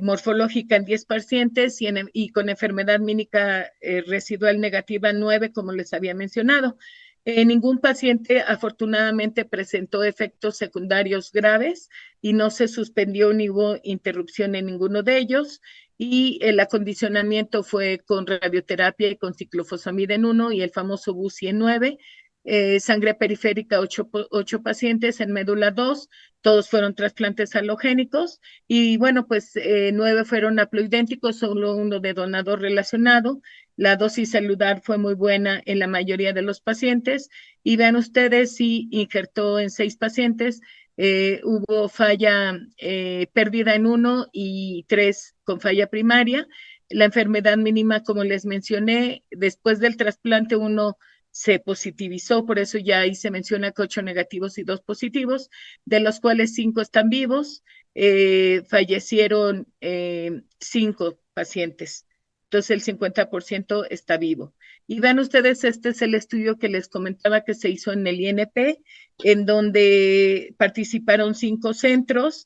morfológica en 10 pacientes y con enfermedad mínima residual negativa 9, como les había mencionado. Ningún paciente afortunadamente presentó efectos secundarios graves y no se suspendió ni hubo interrupción en ninguno de ellos. Y el acondicionamiento fue con radioterapia y con ciclofosfamida en 1 y el famoso BUCI en 9. Sangre periférica 8 pacientes, en médula 2, todos fueron trasplantes halogénicos y bueno, pues 9 fueron haploidénticos, solo uno de donador relacionado. La dosis celular fue muy buena en la mayoría de los pacientes y vean ustedes, si injertó en 6 pacientes, hubo falla, pérdida en 1 y 3 con falla primaria. La enfermedad mínima, como les mencioné, después del trasplante 1 se positivizó, por eso ya ahí se menciona que 8 negativos y 2 positivos, de los cuales 5 están vivos, fallecieron 5 pacientes. Entonces el 50% está vivo. Y vean ustedes, este es el estudio que les comentaba que se hizo en el INP, en donde participaron 5 centros.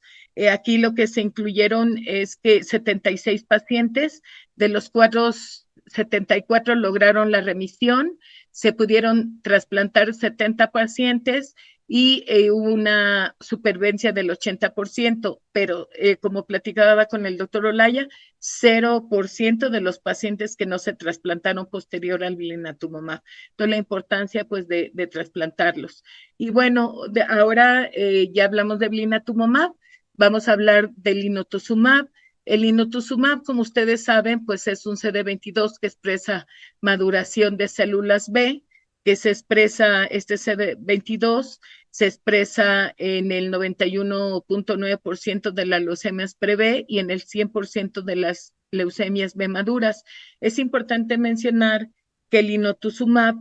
Aquí lo que se incluyeron es que 76 pacientes, de los cuales 74 lograron la remisión, se pudieron trasplantar 70 pacientes y una supervivencia del 80%, pero como platicaba con el doctor Olaya, 0% de los pacientes que no se trasplantaron posterior al blinatumomab. Entonces, la importancia pues de trasplantarlos. Y bueno, ahora ya hablamos de blinatumomab, vamos a hablar del inotuzumab. El inotuzumab, como ustedes saben, pues es un CD22 que expresa maduración de células B, que se expresa, este CD22 se expresa en el 91.9% de las leucemias pre-B y en el 100% de las leucemias B maduras. Es importante mencionar que el inotuzumab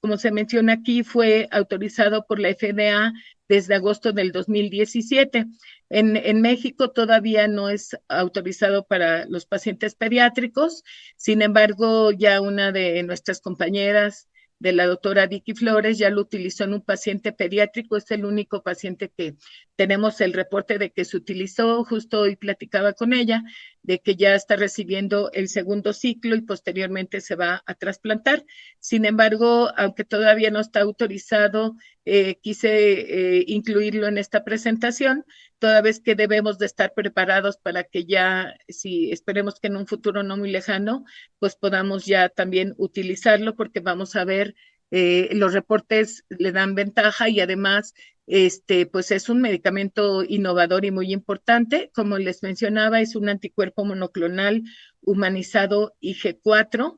como se menciona aquí, fue autorizado por la FDA desde agosto del 2017. En México todavía no es autorizado para los pacientes pediátricos, sin embargo, ya una de nuestras compañeras de la doctora Vicky Flores ya lo utilizó en un paciente pediátrico, es el único paciente que tenemos el reporte de que se utilizó, justo hoy platicaba con ella, de que ya está recibiendo el segundo ciclo y posteriormente se va a trasplantar. Sin embargo, aunque todavía no está autorizado, quise incluirlo en esta presentación, toda vez que debemos de estar preparados para que ya, si esperemos que en un futuro no muy lejano, pues podamos ya también utilizarlo porque vamos a ver, los reportes le dan ventaja y además pues es un medicamento innovador y muy importante. Como les mencionaba, es un anticuerpo monoclonal humanizado IG4.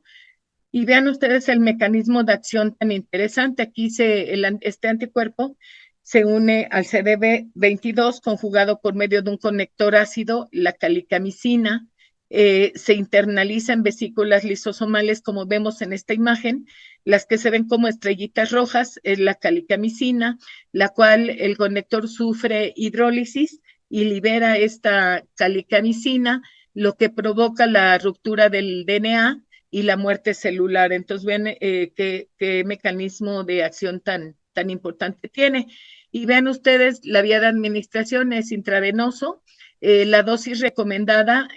Y vean ustedes el mecanismo de acción tan interesante. Aquí este anticuerpo se une al CD22 conjugado por medio de un conector ácido, la calicamicina, se internaliza en vesículas lisosomales, como vemos en esta imagen, las que se ven como estrellitas rojas, es la calicamicina, la cual el conector sufre hidrólisis y libera esta calicamicina, lo que provoca la ruptura del DNA y la muerte celular. Entonces, vean qué mecanismo de acción tan importante tiene. Y vean ustedes, la vía de administración es intravenoso. La dosis recomendada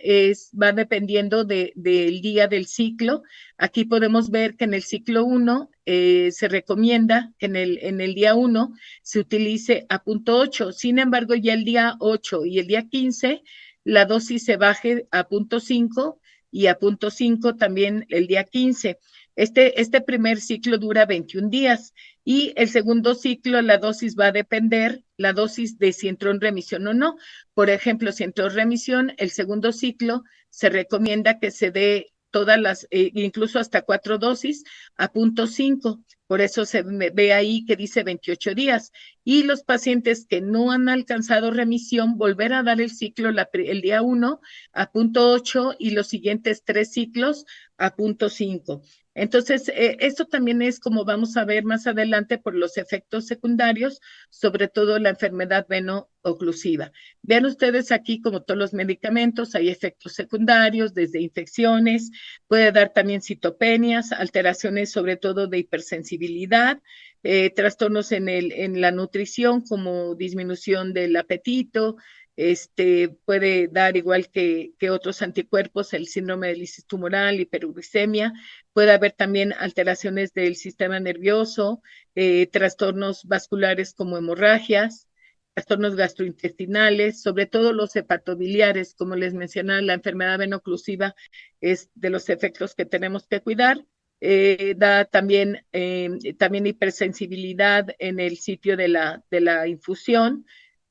va dependiendo del día del ciclo. Aquí podemos ver que en el ciclo 1 se recomienda que en el día 1 se utilice a punto 8. Sin embargo, ya el día 8 y el día 15, la dosis se baje a punto 5 y a punto 5 también el día 15. Este primer ciclo dura 21 días y el segundo ciclo la dosis va a depender la dosis de si entró en remisión o no. Por ejemplo, si entró en remisión, el segundo ciclo se recomienda que se dé todas incluso hasta 4 dosis a punto 5. Por eso se ve ahí que dice 28 días. Y los pacientes que no han alcanzado remisión, volver a dar el ciclo el día 1 a punto 8 y los siguientes 3 ciclos a punto 5. Entonces, esto también es como vamos a ver más adelante por los efectos secundarios, sobre todo la enfermedad veno-oclusiva. Vean ustedes aquí, como todos los medicamentos, hay efectos secundarios, desde infecciones, puede dar también citopenias, alteraciones sobre todo de hipersensibilidad, trastornos en la nutrición como disminución del apetito, puede dar igual que otros anticuerpos, el síndrome de lisis tumoral, hiperuricemia, puede haber también alteraciones del sistema nervioso, trastornos vasculares como hemorragias, trastornos gastrointestinales, sobre todo los hepatobiliares, como les mencionaba, la enfermedad venoclusiva es de los efectos que tenemos que cuidar. Da también hipersensibilidad en el sitio de la infusión.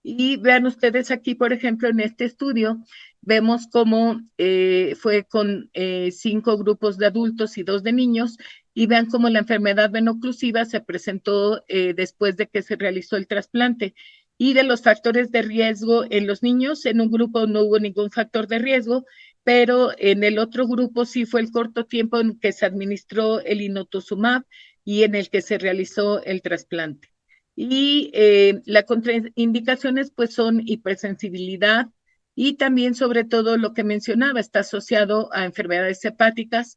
Y vean ustedes aquí, por ejemplo, en este estudio, vemos cómo fue con 5 grupos de adultos y 2 de niños, y vean cómo la enfermedad venoclusiva se presentó después de que se realizó el trasplante. Y de los factores de riesgo en los niños, en un grupo no hubo ningún factor de riesgo, pero en el otro grupo sí fue el corto tiempo en que se administró el inotuzumab y en el que se realizó el trasplante. Y las contraindicaciones pues son hipersensibilidad y también sobre todo lo que mencionaba, está asociado a enfermedades hepáticas,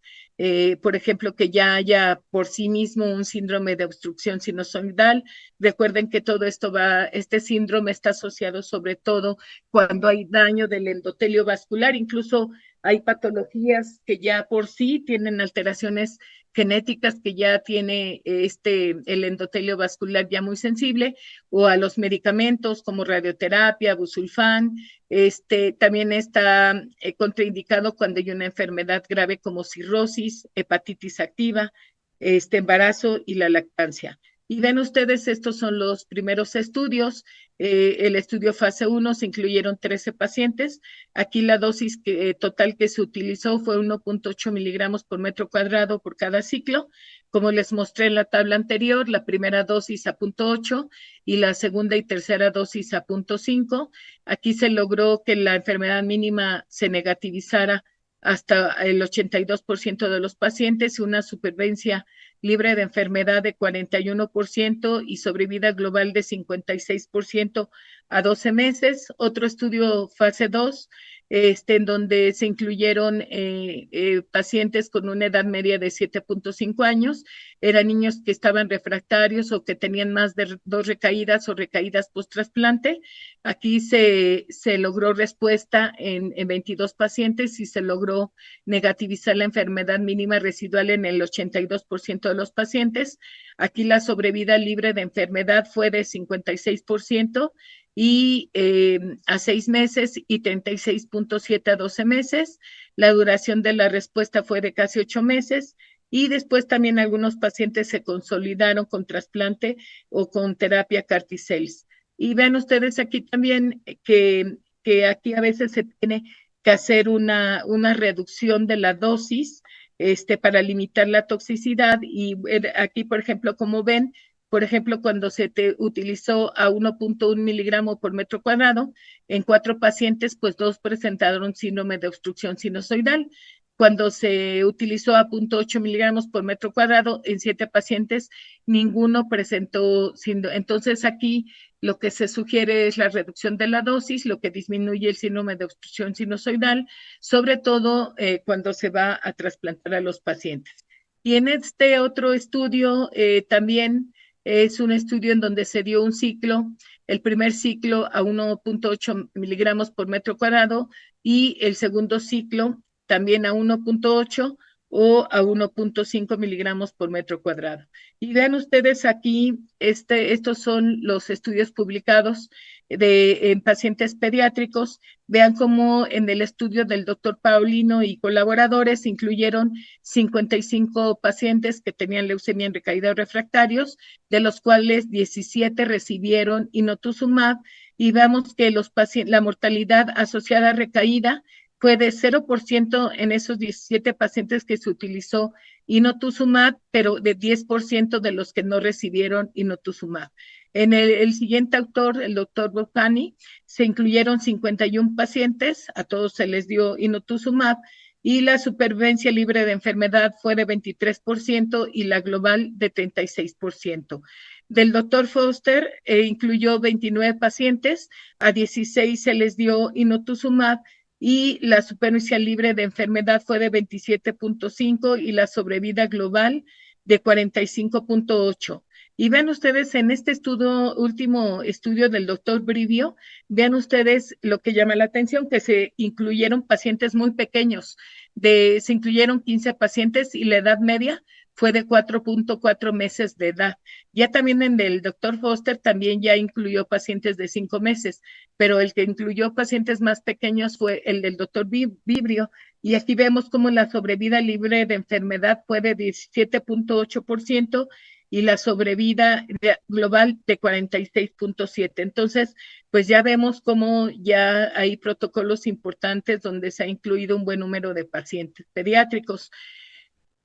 por ejemplo, que ya haya por sí mismo un síndrome de obstrucción sinusoidal. Recuerden que todo este síndrome está asociado sobre todo cuando hay daño del endotelio vascular, incluso hay patologías que ya por sí tienen alteraciones genéticas que ya tiene el endotelio vascular ya muy sensible, o a los medicamentos como radioterapia, busulfán. También está contraindicado cuando hay una enfermedad grave como cirrosis, hepatitis activa, embarazo y la lactancia. Y ven ustedes, estos son los primeros estudios. El estudio fase 1 se incluyeron 13 pacientes. Aquí la dosis total que se utilizó fue 1.8 miligramos por metro cuadrado por cada ciclo. Como les mostré en la tabla anterior, la primera dosis a 0.8 y la segunda y tercera dosis a 0.5. Aquí se logró que la enfermedad mínima se negativizara hasta el 82% de los pacientes y una supervivencia libre de enfermedad de 41% y sobrevida global de 56% a 12 meses. Otro estudio fase 2, en donde se incluyeron pacientes con una edad media de 7.5 años, eran niños que estaban refractarios o que tenían más de 2 recaídas o recaídas post-trasplante. Aquí se logró respuesta en 22 pacientes y se logró negativizar la enfermedad mínima residual en el 82% de los pacientes. Aquí la sobrevida libre de enfermedad fue de 56% y a 6 meses y 36.7 a 12 meses. La duración de la respuesta fue de casi 8 meses y después también algunos pacientes se consolidaron con trasplante o con terapia CAR-T-cells. Y vean ustedes aquí también que aquí a veces se tiene que hacer una reducción de la dosis para limitar la toxicidad. Y aquí, por ejemplo, como ven, por ejemplo, cuando se te utilizó a 1.1 miligramos por metro cuadrado, en 4 pacientes, pues 2 presentaron síndrome de obstrucción sinusoidal. Cuando se utilizó a 0.8 miligramos por metro cuadrado, en 7 pacientes, ninguno presentó síndrome. Entonces, aquí lo que se sugiere es la reducción de la dosis, lo que disminuye el síndrome de obstrucción sinusoidal, sobre todo cuando se va a trasplantar a los pacientes. Y en este otro estudio también es un estudio en donde se dio un ciclo, el primer ciclo a 1.8 miligramos por metro cuadrado y el segundo ciclo también a 1.8 o a 1.5 miligramos por metro cuadrado. Y vean ustedes aquí, estos son los estudios publicados en pacientes pediátricos. Vean cómo en el estudio del doctor Paulino y colaboradores incluyeron 55 pacientes que tenían leucemia en recaída o refractarios, de los cuales 17 recibieron inotuzumab, y vemos que la mortalidad asociada a recaída fue de 0% en esos 17 pacientes que se utilizó inotuzumab, pero de 10% de los que no recibieron inotuzumab. En el siguiente autor, el doctor Bocani, se incluyeron 51 pacientes, a todos se les dio inotuzumab, y la supervivencia libre de enfermedad fue de 23% y la global de 36%. Del doctor Foster incluyó 29 pacientes, a 16 se les dio inotuzumab y la supervivencia libre de enfermedad fue de 27.5 y la sobrevida global de 45.8. Y vean ustedes en este último estudio del doctor Brivio, vean ustedes lo que llama la atención, que se incluyeron pacientes muy pequeños, se incluyeron 15 pacientes y la edad media fue de 4.4 meses de edad. Ya también en el doctor Foster también ya incluyó pacientes de 5 meses, pero el que incluyó pacientes más pequeños fue el del doctor Vibrio, y aquí vemos cómo la sobrevida libre de enfermedad fue de 17.8% y la sobrevida global de 46.7%. Entonces, pues ya vemos cómo ya hay protocolos importantes donde se ha incluido un buen número de pacientes pediátricos.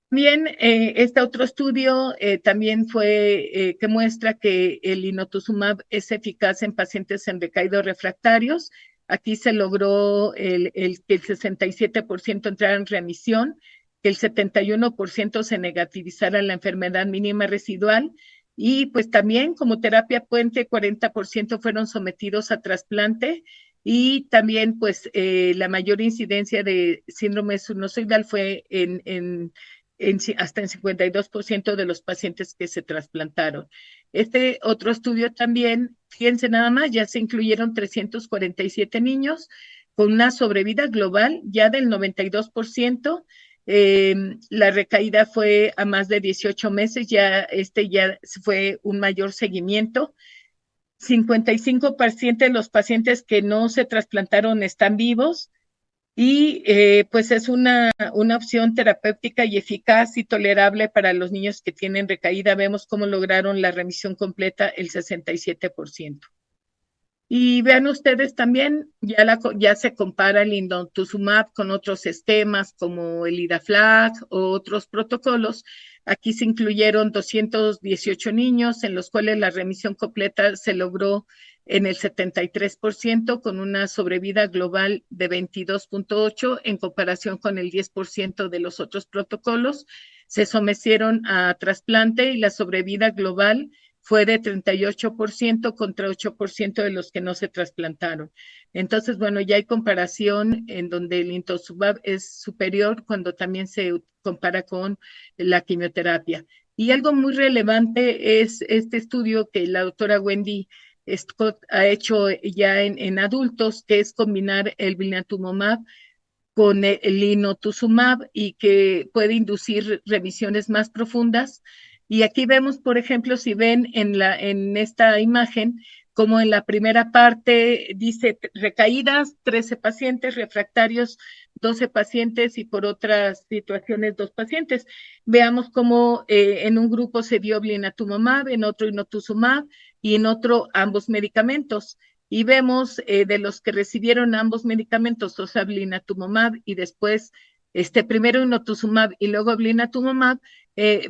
También este otro estudio también fue que muestra que el inotuzumab es eficaz en pacientes en recaídos refractarios. Aquí se logró que el 67% entrara en remisión, que el 71% se negativizara la enfermedad mínima residual y pues también como terapia puente 40% fueron sometidos a trasplante y también pues la mayor incidencia de síndrome sinusoidal fue hasta en 52% de los pacientes que se trasplantaron. Este otro estudio también, fíjense nada más, ya se incluyeron 347 niños con una sobrevida global ya del 92%. La recaída fue a más de 18 meses, ya fue un mayor seguimiento. 55% de los pacientes que no se trasplantaron están vivos y pues es una opción terapéutica y eficaz y tolerable para los niños que tienen recaída. Vemos cómo lograron la remisión completa el 67%. Y vean ustedes también, ya se compara el inotuzumab con otros esquemas como el Idaflag o otros protocolos. Aquí se incluyeron 218 niños, en los cuales la remisión completa se logró en el 73%, con una sobrevida global de 22.8 en comparación con el 10% de los otros protocolos. se sometieron a trasplante y la sobrevida global fue de 38% contra 8% de los que no se trasplantaron. Entonces, bueno, ya hay comparación en donde el intosubab es superior cuando también se compara con la quimioterapia. Y algo muy relevante es este estudio que la doctora Wendy Scott ha hecho ya en adultos, que es combinar el blinatumomab con el inotuzumab y que puede inducir revisiones más profundas. Y aquí vemos, por ejemplo, si ven en esta imagen, como en la primera parte dice recaídas, 13 pacientes, refractarios, 12 pacientes y por otras situaciones, 2 pacientes. Veamos cómo en un grupo se dio blinatumomab, en otro inotuzumab y en otro ambos medicamentos y vemos de los que recibieron ambos medicamentos, o sea, blinatumomab y después primero inotuzumab y luego blinatumomab,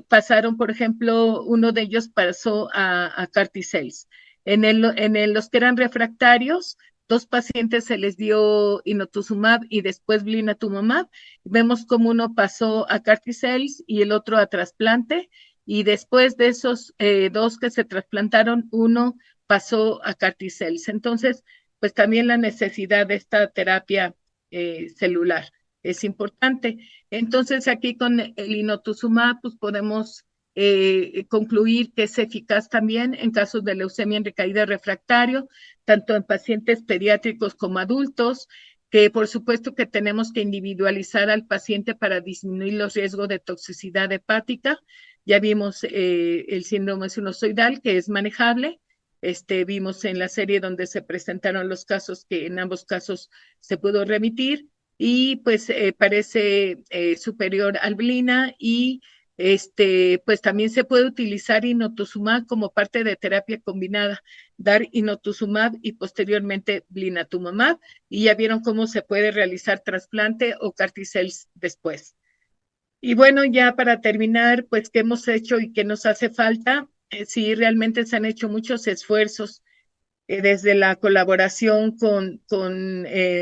pasaron, por ejemplo, uno de ellos pasó a CAR-T-cells. Los que eran refractarios, 2 pacientes se les dio inotuzumab y después blinatumomab. Vemos cómo uno pasó a CAR-T-cells y el otro a trasplante. Y después de esos 2 que se trasplantaron, uno pasó a CAR-T-cells. Entonces, pues también la necesidad de esta terapia celular es importante. Entonces, aquí con el inotuzumab, pues podemos concluir que es eficaz también en casos de leucemia en recaída refractario, tanto en pacientes pediátricos como adultos, que por supuesto que tenemos que individualizar al paciente para disminuir los riesgos de toxicidad hepática. Ya vimos el síndrome sinusoidal, que es manejable. Vimos en la serie donde se presentaron los casos que en ambos casos se pudo remitir y pues parece superior al blina y pues también se puede utilizar inotuzumab como parte de terapia combinada, dar inotuzumab y posteriormente blinatumomab y ya vieron cómo se puede realizar trasplante o CAR-T-cells después. Y bueno, ya para terminar, pues qué hemos hecho y qué nos hace falta. Sí, realmente se han hecho muchos esfuerzos desde la colaboración con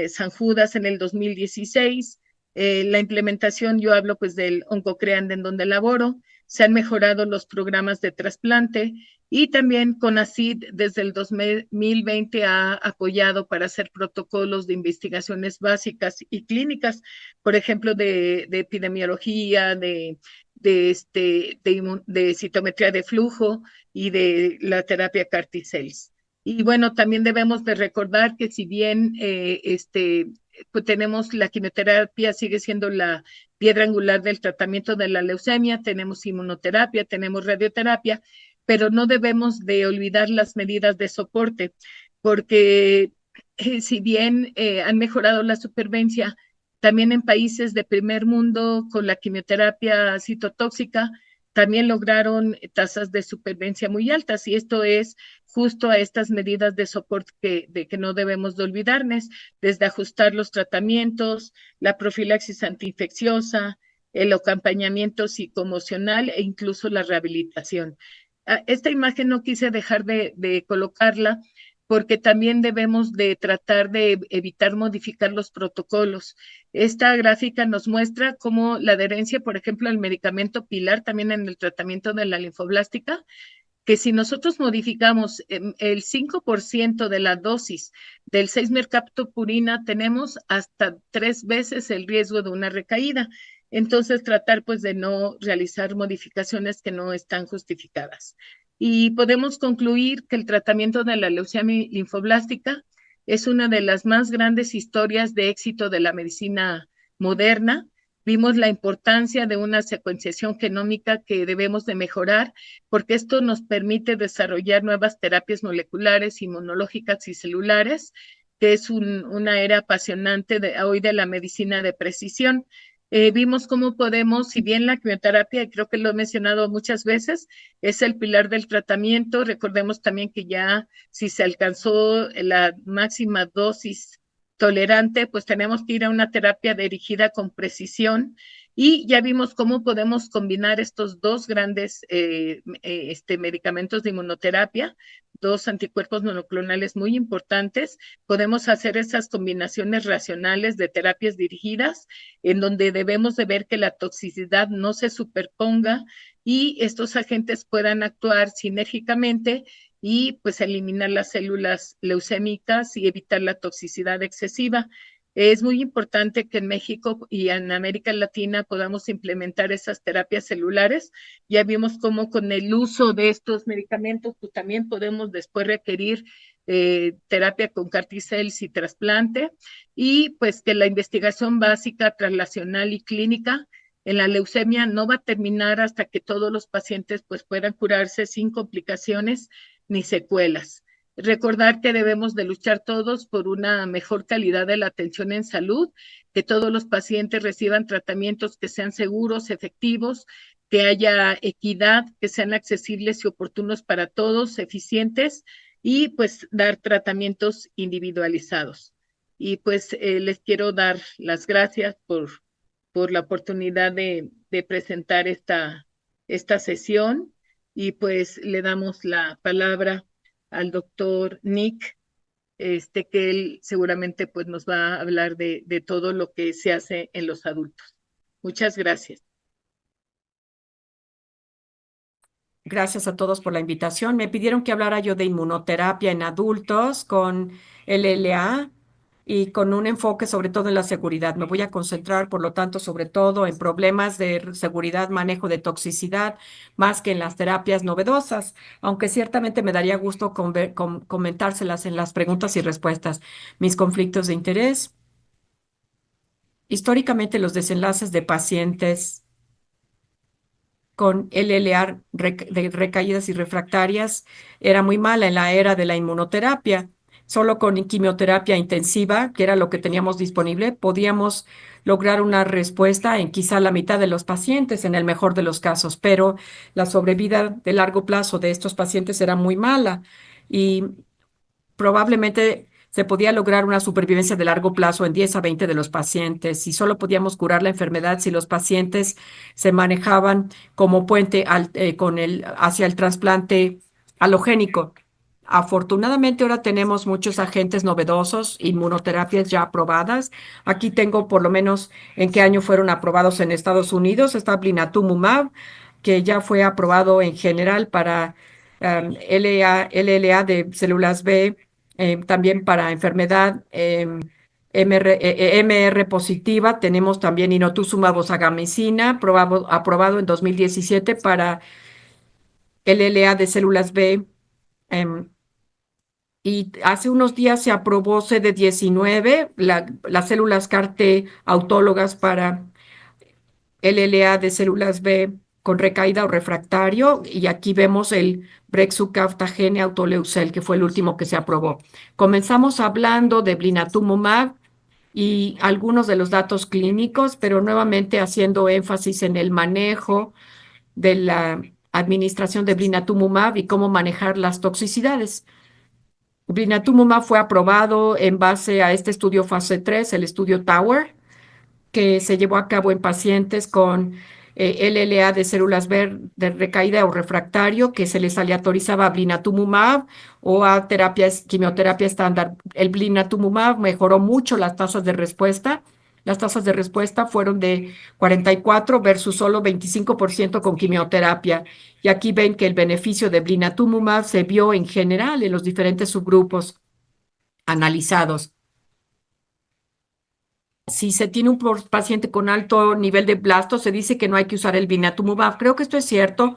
San Judas en el 2016, la implementación, yo hablo pues del OncoCreand en donde laboro, se han mejorado los programas de trasplante y también CONACYT desde el 2020 ha apoyado para hacer protocolos de investigaciones básicas y clínicas, por ejemplo, de epidemiología, de citometría de flujo y de la terapia CAR-T-cells. Y bueno, también debemos de recordar que si bien pues tenemos la quimioterapia, sigue siendo la piedra angular del tratamiento de la leucemia, tenemos inmunoterapia, tenemos radioterapia, pero no debemos de olvidar las medidas de soporte, porque si bien han mejorado la supervivencia, también en países de primer mundo con la quimioterapia citotóxica, también lograron tasas de supervivencia muy altas y esto es justo a estas medidas de soporte que no debemos de olvidarnos, desde ajustar los tratamientos, la profilaxis antiinfecciosa, el acompañamiento psicoemocional e incluso la rehabilitación. Esta imagen no quise dejar de colocarla porque también debemos de tratar de evitar modificar los protocolos. Esta gráfica nos muestra cómo la adherencia, por ejemplo, al medicamento pilar también en el tratamiento de la linfoblástica, que si nosotros modificamos el 5% de la dosis del 6-mercaptopurina, tenemos hasta 3 veces el riesgo de una recaída. Entonces, tratar pues de no realizar modificaciones que no están justificadas. Y podemos concluir que el tratamiento de la leucemia linfoblástica es una de las más grandes historias de éxito de la medicina moderna. Vimos la importancia de una secuenciación genómica que debemos de mejorar porque esto nos permite desarrollar nuevas terapias moleculares, inmunológicas y celulares, que es una era apasionante hoy de la medicina de precisión. Vimos cómo podemos, si bien la quimioterapia, y creo que lo he mencionado muchas veces, es el pilar del tratamiento, recordemos también que ya si se alcanzó la máxima dosis tolerante, pues tenemos que ir a una terapia dirigida con precisión Y ya vimos cómo podemos combinar estos dos grandes medicamentos de inmunoterapia, dos anticuerpos monoclonales muy importantes. Podemos hacer esas combinaciones racionales de terapias dirigidas, en donde debemos de ver que la toxicidad no se superponga y estos agentes puedan actuar sinérgicamente y pues eliminar las células leucémicas y evitar la toxicidad excesiva. Es muy importante que en México y en América Latina podamos implementar esas terapias celulares. Ya vimos cómo con el uso de estos medicamentos, pues también podemos después requerir terapia con carticels y trasplante, y pues que la investigación básica, translacional y clínica en la leucemia no va a terminar hasta que todos los pacientes pues puedan curarse sin complicaciones ni secuelas. Recordar que debemos de luchar todos por una mejor calidad de la atención en salud, que todos los pacientes reciban tratamientos que sean seguros, efectivos, que haya equidad, que sean accesibles y oportunos para todos, eficientes, y pues dar tratamientos individualizados. Y pues les quiero dar las gracias por la oportunidad de presentar esta sesión, y pues le damos la palabra al doctor Nick, que él seguramente pues nos va a hablar de todo lo que se hace en los adultos. Muchas gracias. Gracias a todos por la invitación. Me pidieron que hablara yo de inmunoterapia en adultos con LLA y con un enfoque sobre todo en la seguridad. Me voy a concentrar, por lo tanto, sobre todo en problemas de seguridad, manejo de toxicidad, más que en las terapias novedosas, aunque ciertamente me daría gusto comentárselas en las preguntas y respuestas. Mis conflictos de interés. Históricamente, los desenlaces de pacientes con LLA de recaídas y refractarias era muy mala en la era de la inmunoterapia. Solo con quimioterapia intensiva, que era lo que teníamos disponible, podíamos lograr una respuesta en quizá la mitad de los pacientes, en el mejor de los casos, pero la sobrevida de largo plazo de estos pacientes era muy mala y probablemente se podía lograr una supervivencia de largo plazo en 10 a 20 de los pacientes y solo podíamos curar la enfermedad si los pacientes se manejaban como puente hacia el trasplante alogénico. Afortunadamente ahora tenemos muchos agentes novedosos, inmunoterapias ya aprobadas. Aquí tengo por lo menos en qué año fueron aprobados en Estados Unidos. Está blinatumomab, que ya fue aprobado en general para LLA de células B, también para enfermedad MR positiva. Tenemos también inotuzumab osagamicina, aprobado en 2017 para LLA de células B. em, y hace unos días se aprobó CD19, las células CAR-T autólogas para LLA de células B con recaída o refractario, y aquí vemos el Brexucaftagene autoleucel, que fue el último que se aprobó. Comenzamos hablando de blinatumomab y algunos de los datos clínicos, pero nuevamente haciendo énfasis en el manejo de la administración de blinatumomab y cómo manejar las toxicidades. Blinatumomab fue aprobado en base a este estudio fase 3, el estudio Tower, que se llevó a cabo en pacientes con LLA de células B de recaída o refractario, que se les aleatorizaba a blinatumomab o a quimioterapia estándar. El blinatumomab mejoró mucho las tasas de respuesta. Las tasas de respuesta fueron de 44 versus solo 25% con quimioterapia. Y aquí ven que el beneficio de blinatumomab se vio en general en los diferentes subgrupos analizados. Si se tiene un paciente con alto nivel de blastos, se dice que no hay que usar el blinatumomab. Creo que esto es cierto,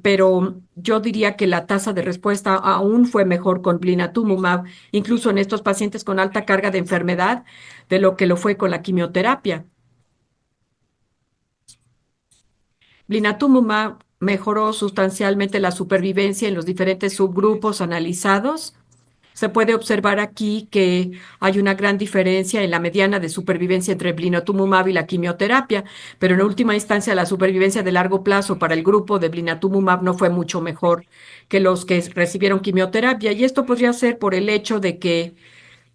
pero yo diría que la tasa de respuesta aún fue mejor con blinatumomab, incluso en estos pacientes con alta carga de enfermedad, de lo que lo fue con la quimioterapia. Blinatumomab mejoró sustancialmente la supervivencia en los diferentes subgrupos analizados. Se puede observar aquí que hay una gran diferencia en la mediana de supervivencia entre blinatumomab y la quimioterapia, pero en última instancia la supervivencia de largo plazo para el grupo de blinatumomab no fue mucho mejor que los que recibieron quimioterapia, y esto podría ser por el hecho de que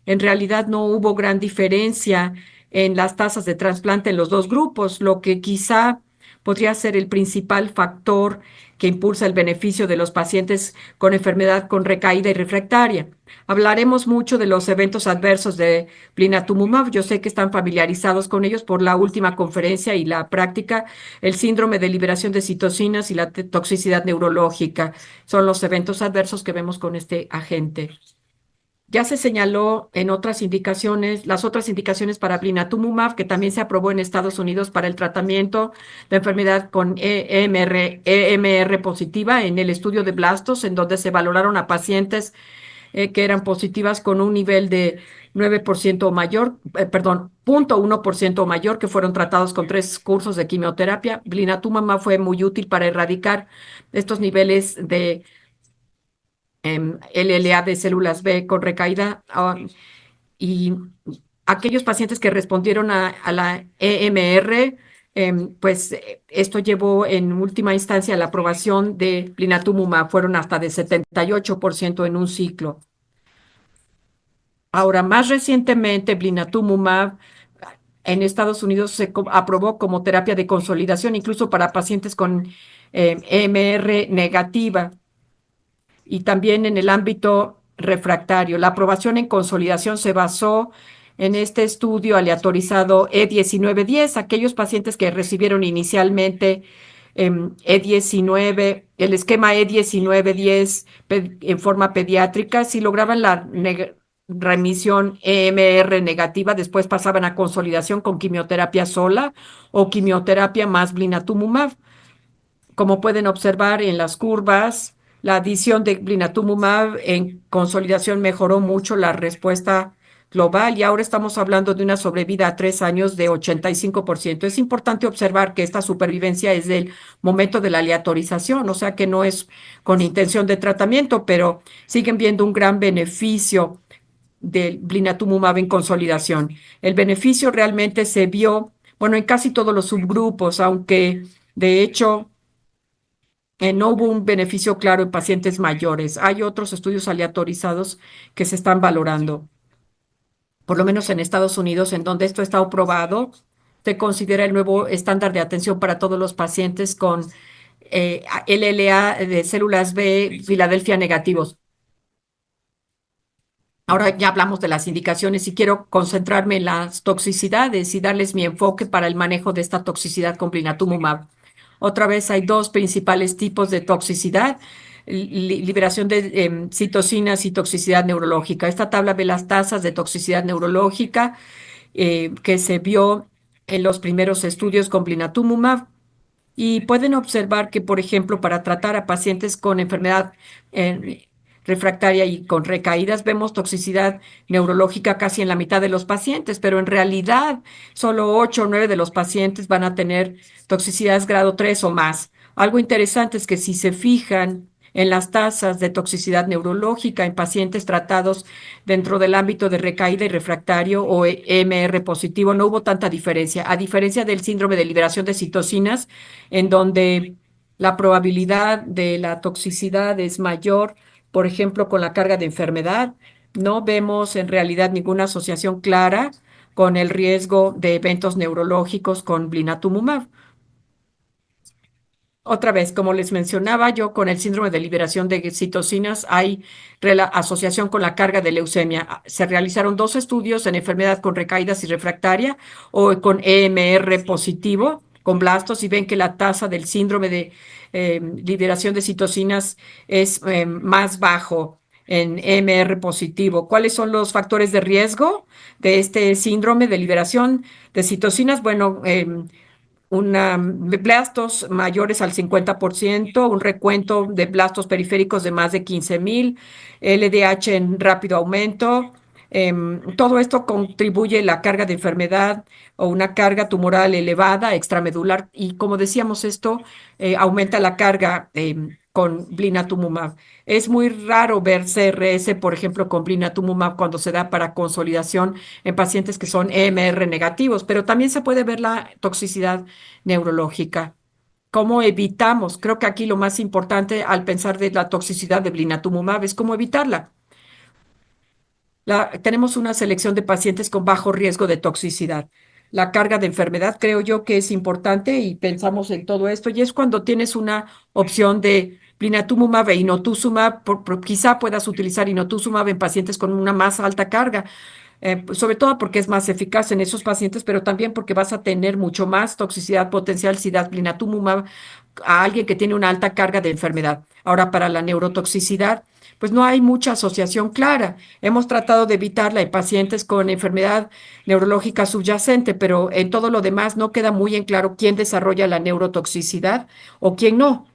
en realidad no hubo gran diferencia en las tasas de trasplante en los dos grupos, lo que quizá podría ser el principal factor que impulsa el beneficio de los pacientes con enfermedad con recaída y refractaria. Hablaremos mucho de los eventos adversos de blinatumomab. Yo sé que están familiarizados con ellos por la última conferencia y la práctica. El síndrome de liberación de citocinas y la toxicidad neurológica son los eventos adversos que vemos con este agente. Ya se señaló en otras indicaciones, las otras indicaciones para blinatumomab, que también se aprobó en Estados Unidos para el tratamiento de enfermedad con EMR positiva en el estudio de Blastos, en donde se valoraron a pacientes que eran positivas con un nivel de 9% o mayor, 0.1% o mayor, que fueron tratados con 3 cursos de quimioterapia. Blinatumomab fue muy útil para erradicar estos niveles de LLA de células B con recaída y aquellos pacientes que respondieron a la EMR, pues esto llevó en última instancia a la aprobación de blinatumomab, fueron hasta de 78% en un ciclo. Ahora, más recientemente, blinatumomab en Estados Unidos se aprobó como terapia de consolidación, incluso para pacientes con EMR negativa y también en el ámbito refractario. La aprobación en consolidación se basó en este estudio aleatorizado E1910, aquellos pacientes que recibieron inicialmente E19, el esquema E1910 en forma pediátrica, si lograban la remisión EMR negativa, después pasaban a consolidación con quimioterapia sola o quimioterapia más blinatumomab. Como pueden observar en las curvas, la adición de blinatumomab en consolidación mejoró mucho la respuesta global y ahora estamos hablando de una sobrevida a 3 años de 85%. Es importante observar que esta supervivencia es del momento de la aleatorización, o sea que no es con intención de tratamiento, pero siguen viendo un gran beneficio del blinatumomab en consolidación. El beneficio realmente se vio, bueno, en casi todos los subgrupos, aunque de hecho no hubo un beneficio claro en pacientes mayores. Hay otros estudios aleatorizados que se están valorando, por lo menos en Estados Unidos, en donde esto está aprobado. Se considera el nuevo estándar de atención para todos los pacientes con LLA de células B Filadelfia negativos. Ahora ya hablamos de las indicaciones y quiero concentrarme en las toxicidades y darles mi enfoque para el manejo de esta toxicidad con blinatumomab. Otra vez hay 2 principales tipos de toxicidad, liberación de citocinas y toxicidad neurológica. Esta tabla ve las tasas de toxicidad neurológica que se vio en los primeros estudios con blinatumomab. Y pueden observar que, por ejemplo, para tratar a pacientes con enfermedad refractaria y con recaídas, vemos toxicidad neurológica casi en la mitad de los pacientes, pero en realidad solo 8 o 9 de los pacientes van a tener toxicidades grado 3 o más. Algo interesante es que si se fijan en las tasas de toxicidad neurológica en pacientes tratados dentro del ámbito de recaída y refractario o EMR positivo, no hubo tanta diferencia, a diferencia del síndrome de liberación de citocinas, en donde la probabilidad de la toxicidad es mayor, por ejemplo, con la carga de enfermedad. No vemos en realidad ninguna asociación clara con el riesgo de eventos neurológicos con blinatumomab. Otra vez, como les mencionaba yo, con el síndrome de liberación de citocinas hay asociación con la carga de leucemia. Se realizaron 2 estudios en enfermedad con recaídas y refractaria o con EMR positivo, con blastos, y ven que la tasa del síndrome de liberación de citocinas es más bajo en EMR positivo. ¿Cuáles son los factores de riesgo de este síndrome de liberación de citocinas? Bueno, blastos mayores al 50%, un recuento de blastos periféricos de más de 15,000, LDH en rápido aumento. Todo esto contribuye a la carga de enfermedad o una carga tumoral elevada, extramedular, y como decíamos, esto aumenta la carga con blinatumomab. Es muy raro ver CRS, por ejemplo, con blinatumomab cuando se da para consolidación en pacientes que son EMR negativos, pero también se puede ver la toxicidad neurológica. ¿Cómo evitamos? Creo que aquí lo más importante al pensar de la toxicidad de blinatumomab es cómo evitarla. Tenemos una selección de pacientes con bajo riesgo de toxicidad. La carga de enfermedad creo yo que es importante y pensamos en todo esto y es cuando tienes una opción de blinatumomab e inotuzumab, quizá puedas utilizar inotuzumab en pacientes con una más alta carga, sobre todo porque es más eficaz en esos pacientes, pero también porque vas a tener mucho más toxicidad potencial si das blinatumomab a alguien que tiene una alta carga de enfermedad. Ahora, para la neurotoxicidad, pues no hay mucha asociación clara. Hemos tratado de evitarla en pacientes con enfermedad neurológica subyacente, pero en todo lo demás no queda muy en claro quién desarrolla la neurotoxicidad o quién no.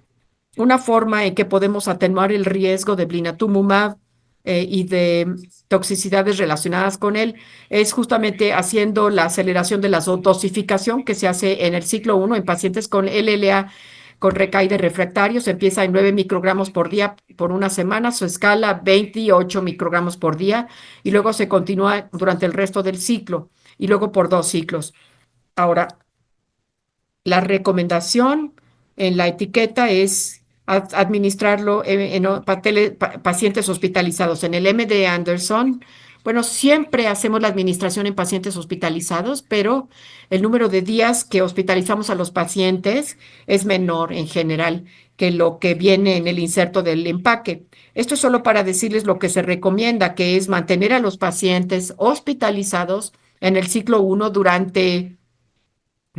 Una forma en que podemos atenuar el riesgo de blinatumomab y de toxicidades relacionadas con él es justamente haciendo la aceleración de la dosificación que se hace en el ciclo 1 en pacientes con LLA con recaída refractario. Se empieza en 9 microgramos por día por una semana, su escala 28 microgramos por día y luego se continúa durante el resto del ciclo y luego por 2 ciclos. Ahora, la recomendación en la etiqueta es administrarlo en pacientes hospitalizados. En el MD Anderson, bueno, siempre hacemos la administración en pacientes hospitalizados, pero el número de días que hospitalizamos a los pacientes es menor en general que lo que viene en el inserto del empaque. Esto es solo para decirles lo que se recomienda, que es mantener a los pacientes hospitalizados en el ciclo 1 durante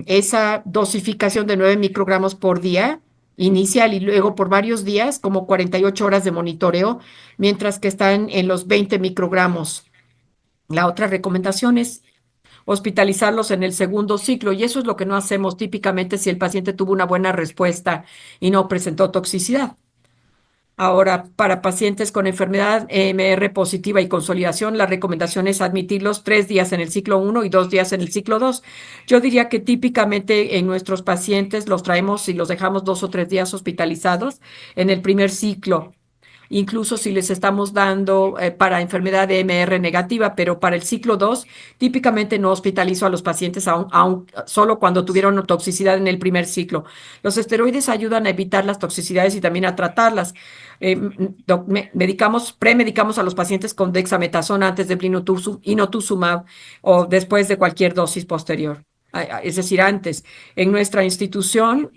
esa dosificación de 9 microgramos por día inicial y luego por varios días, como 48 horas de monitoreo, mientras que están en los 20 microgramos. La otra recomendación es hospitalizarlos en el segundo ciclo y eso es lo que no hacemos típicamente si el paciente tuvo una buena respuesta y no presentó toxicidad. Ahora, para pacientes con enfermedad EMR positiva y consolidación, la recomendación es admitirlos 3 días en el ciclo 1 y 2 días en el ciclo 2. Yo diría que típicamente en nuestros pacientes los traemos y los dejamos 2 o 3 días hospitalizados en el primer ciclo, incluso si les estamos dando para enfermedad de MR negativa, pero para el ciclo 2, típicamente no hospitalizo a los pacientes solo cuando tuvieron toxicidad en el primer ciclo. Los esteroides ayudan a evitar las toxicidades y también a tratarlas. Premedicamos a los pacientes con dexametasona antes de inotuzumab o después de cualquier dosis posterior, es decir, antes. En nuestra institución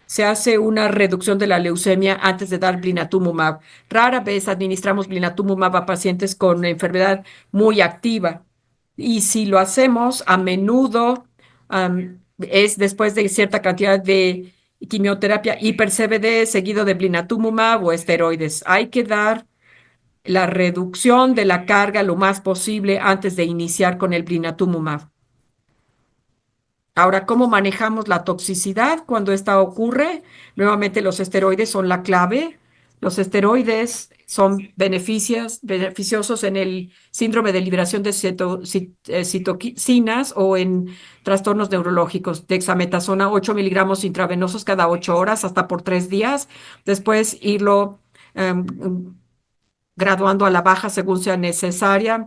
se hace una reducción de la leucemia antes de dar blinatumomab. Rara vez administramos blinatumomab a pacientes con enfermedad muy activa. Y si lo hacemos, a menudo es después de cierta cantidad de quimioterapia hiper-CVD seguido de blinatumomab o esteroides. Hay que dar la reducción de la carga lo más posible antes de iniciar con el blinatumomab. Ahora, ¿cómo manejamos la toxicidad cuando esta ocurre? Nuevamente, los esteroides son la clave. Los esteroides son beneficiosos en el síndrome de liberación de citoquinas o en trastornos neurológicos. Dexametasona 8 miligramos intravenosos cada 8 horas hasta por 3 días. Después irlo graduando a la baja según sea necesaria.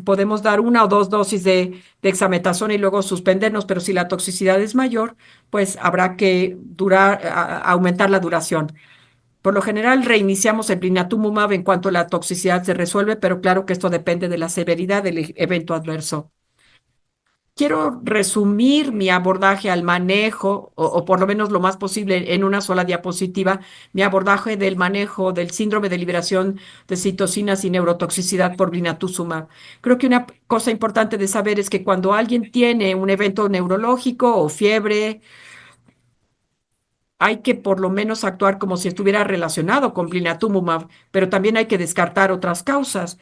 Podemos dar 1 o 2 dosis de dexametasona y luego suspendernos, pero si la toxicidad es mayor, pues habrá que aumentar la duración. Por lo general, reiniciamos el blinatumomab en cuanto la toxicidad se resuelve, pero claro que esto depende de la severidad del evento adverso. Quiero resumir mi abordaje al manejo, o por lo menos lo más posible en una sola diapositiva, mi abordaje del manejo del síndrome de liberación de citocinas y neurotoxicidad por blinatumomab. Creo que una cosa importante de saber es que cuando alguien tiene un evento neurológico o fiebre, hay que por lo menos actuar como si estuviera relacionado con blinatumomab, pero también hay que descartar otras causas.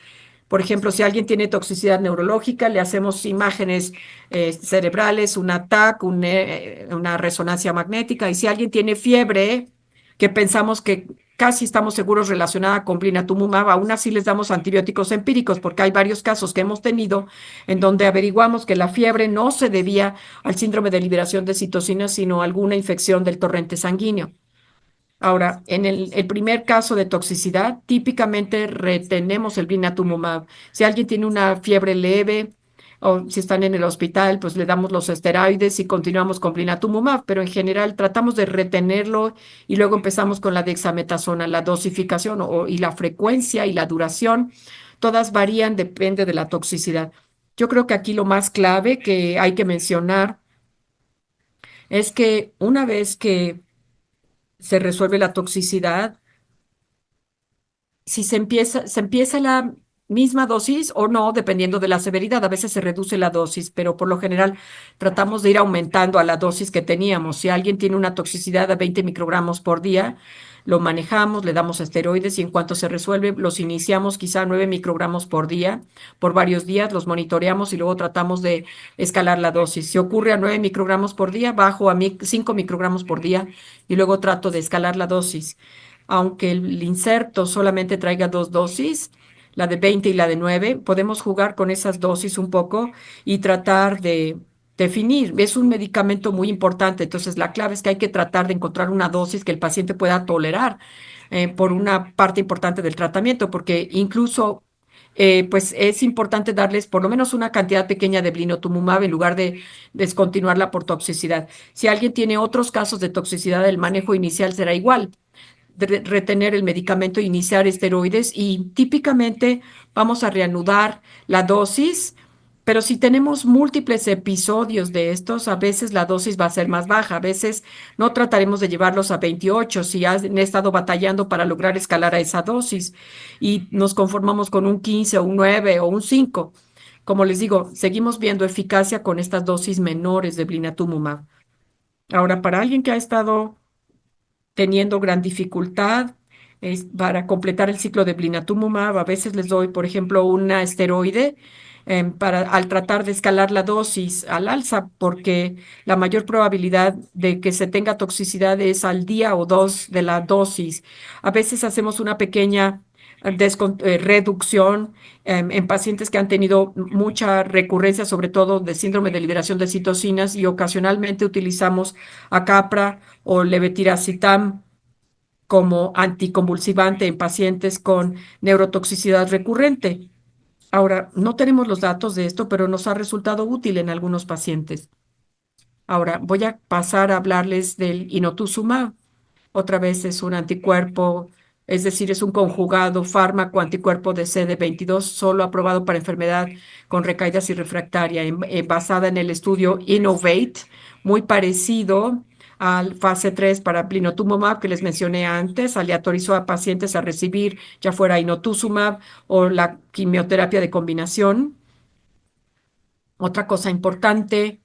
Por ejemplo, si alguien tiene toxicidad neurológica, le hacemos imágenes cerebrales, un TAC, una resonancia magnética, y si alguien tiene fiebre, que pensamos que casi estamos seguros relacionada con blinatumomab, aún así les damos antibióticos empíricos, porque hay varios casos que hemos tenido en donde averiguamos que la fiebre no se debía al síndrome de liberación de citocinas, sino a alguna infección del torrente sanguíneo. Ahora, en el primer caso de toxicidad, típicamente retenemos el blinatumomab. Si alguien tiene una fiebre leve o si están en el hospital, pues le damos los esteroides y continuamos con blinatumomab, pero en general tratamos de retenerlo y luego empezamos con la dexametasona. La dosificación y la frecuencia y la duración todas varían, depende de la toxicidad. Yo creo que aquí lo más clave que hay que mencionar es que una vez que se resuelve la toxicidad, si se empieza la misma dosis o no, dependiendo de la severidad. A veces se reduce la dosis, pero por lo general tratamos de ir aumentando a la dosis que teníamos. Si alguien tiene una toxicidad de 20 microgramos por día, lo manejamos, le damos esteroides y en cuanto se resuelve, los iniciamos quizá a 9 microgramos por día, por varios días, los monitoreamos y luego tratamos de escalar la dosis. Si ocurre a 9 microgramos por día, bajo a 5 microgramos por día y luego trato de escalar la dosis. Aunque el inserto solamente traiga dos dosis, la de 20 y la de 9, podemos jugar con esas dosis un poco y tratar de definir. Es un medicamento muy importante, entonces la clave es que hay que tratar de encontrar una dosis que el paciente pueda tolerar por una parte importante del tratamiento, porque incluso pues es importante darles por lo menos una cantidad pequeña de blinatumomab en lugar de descontinuarla por toxicidad. Si alguien tiene otros casos de toxicidad, el manejo inicial será igual de retener el medicamento, iniciar esteroides y típicamente vamos a reanudar la dosis, pero si tenemos múltiples episodios de estos, a veces la dosis va a ser más baja, a veces no trataremos de llevarlos a 28 si han estado batallando para lograr escalar a esa dosis y nos conformamos con un 15 o un 9 o un 5. Como les digo, seguimos viendo eficacia con estas dosis menores de blinatumomab. Ahora, para alguien que ha estado teniendo gran dificultad para completar el ciclo de blinatumomab. A veces les doy, por ejemplo, una esteroide al tratar de escalar la dosis al alza, porque la mayor probabilidad de que se tenga toxicidad es al día o dos de la dosis. A veces hacemos una pequeña reducción en pacientes que han tenido mucha recurrencia, sobre todo de síndrome de liberación de citocinas, y ocasionalmente utilizamos acapra o levetiracetam como anticonvulsivante en pacientes con neurotoxicidad recurrente. Ahora, no tenemos los datos de esto, pero nos ha resultado útil en algunos pacientes. Ahora, voy a pasar a hablarles del inotuzumab. Otra vez es un anticuerpo, es decir, es un conjugado fármaco anticuerpo de CD22, solo aprobado para enfermedad con recaídas y refractaria, basada en el estudio Innovate, muy parecido al fase 3 para blinatumomab que les mencioné antes, aleatorizó a pacientes a recibir ya fuera inotuzumab o la quimioterapia de combinación. Otra cosa importante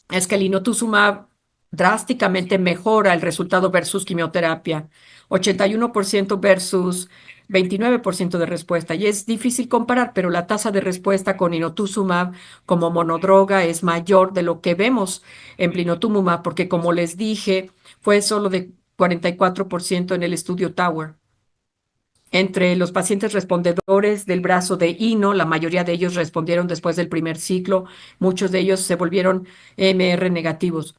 es que el inotuzumab drásticamente mejora el resultado versus quimioterapia, 81% versus 29% de respuesta. Y es difícil comparar, pero la tasa de respuesta con inotuzumab como monodroga es mayor de lo que vemos en blinatumomab, porque como les dije, fue solo de 44% en el estudio Tower. Entre los pacientes respondedores del brazo de INO, la mayoría de ellos respondieron después del primer ciclo, muchos de ellos se volvieron MR negativos.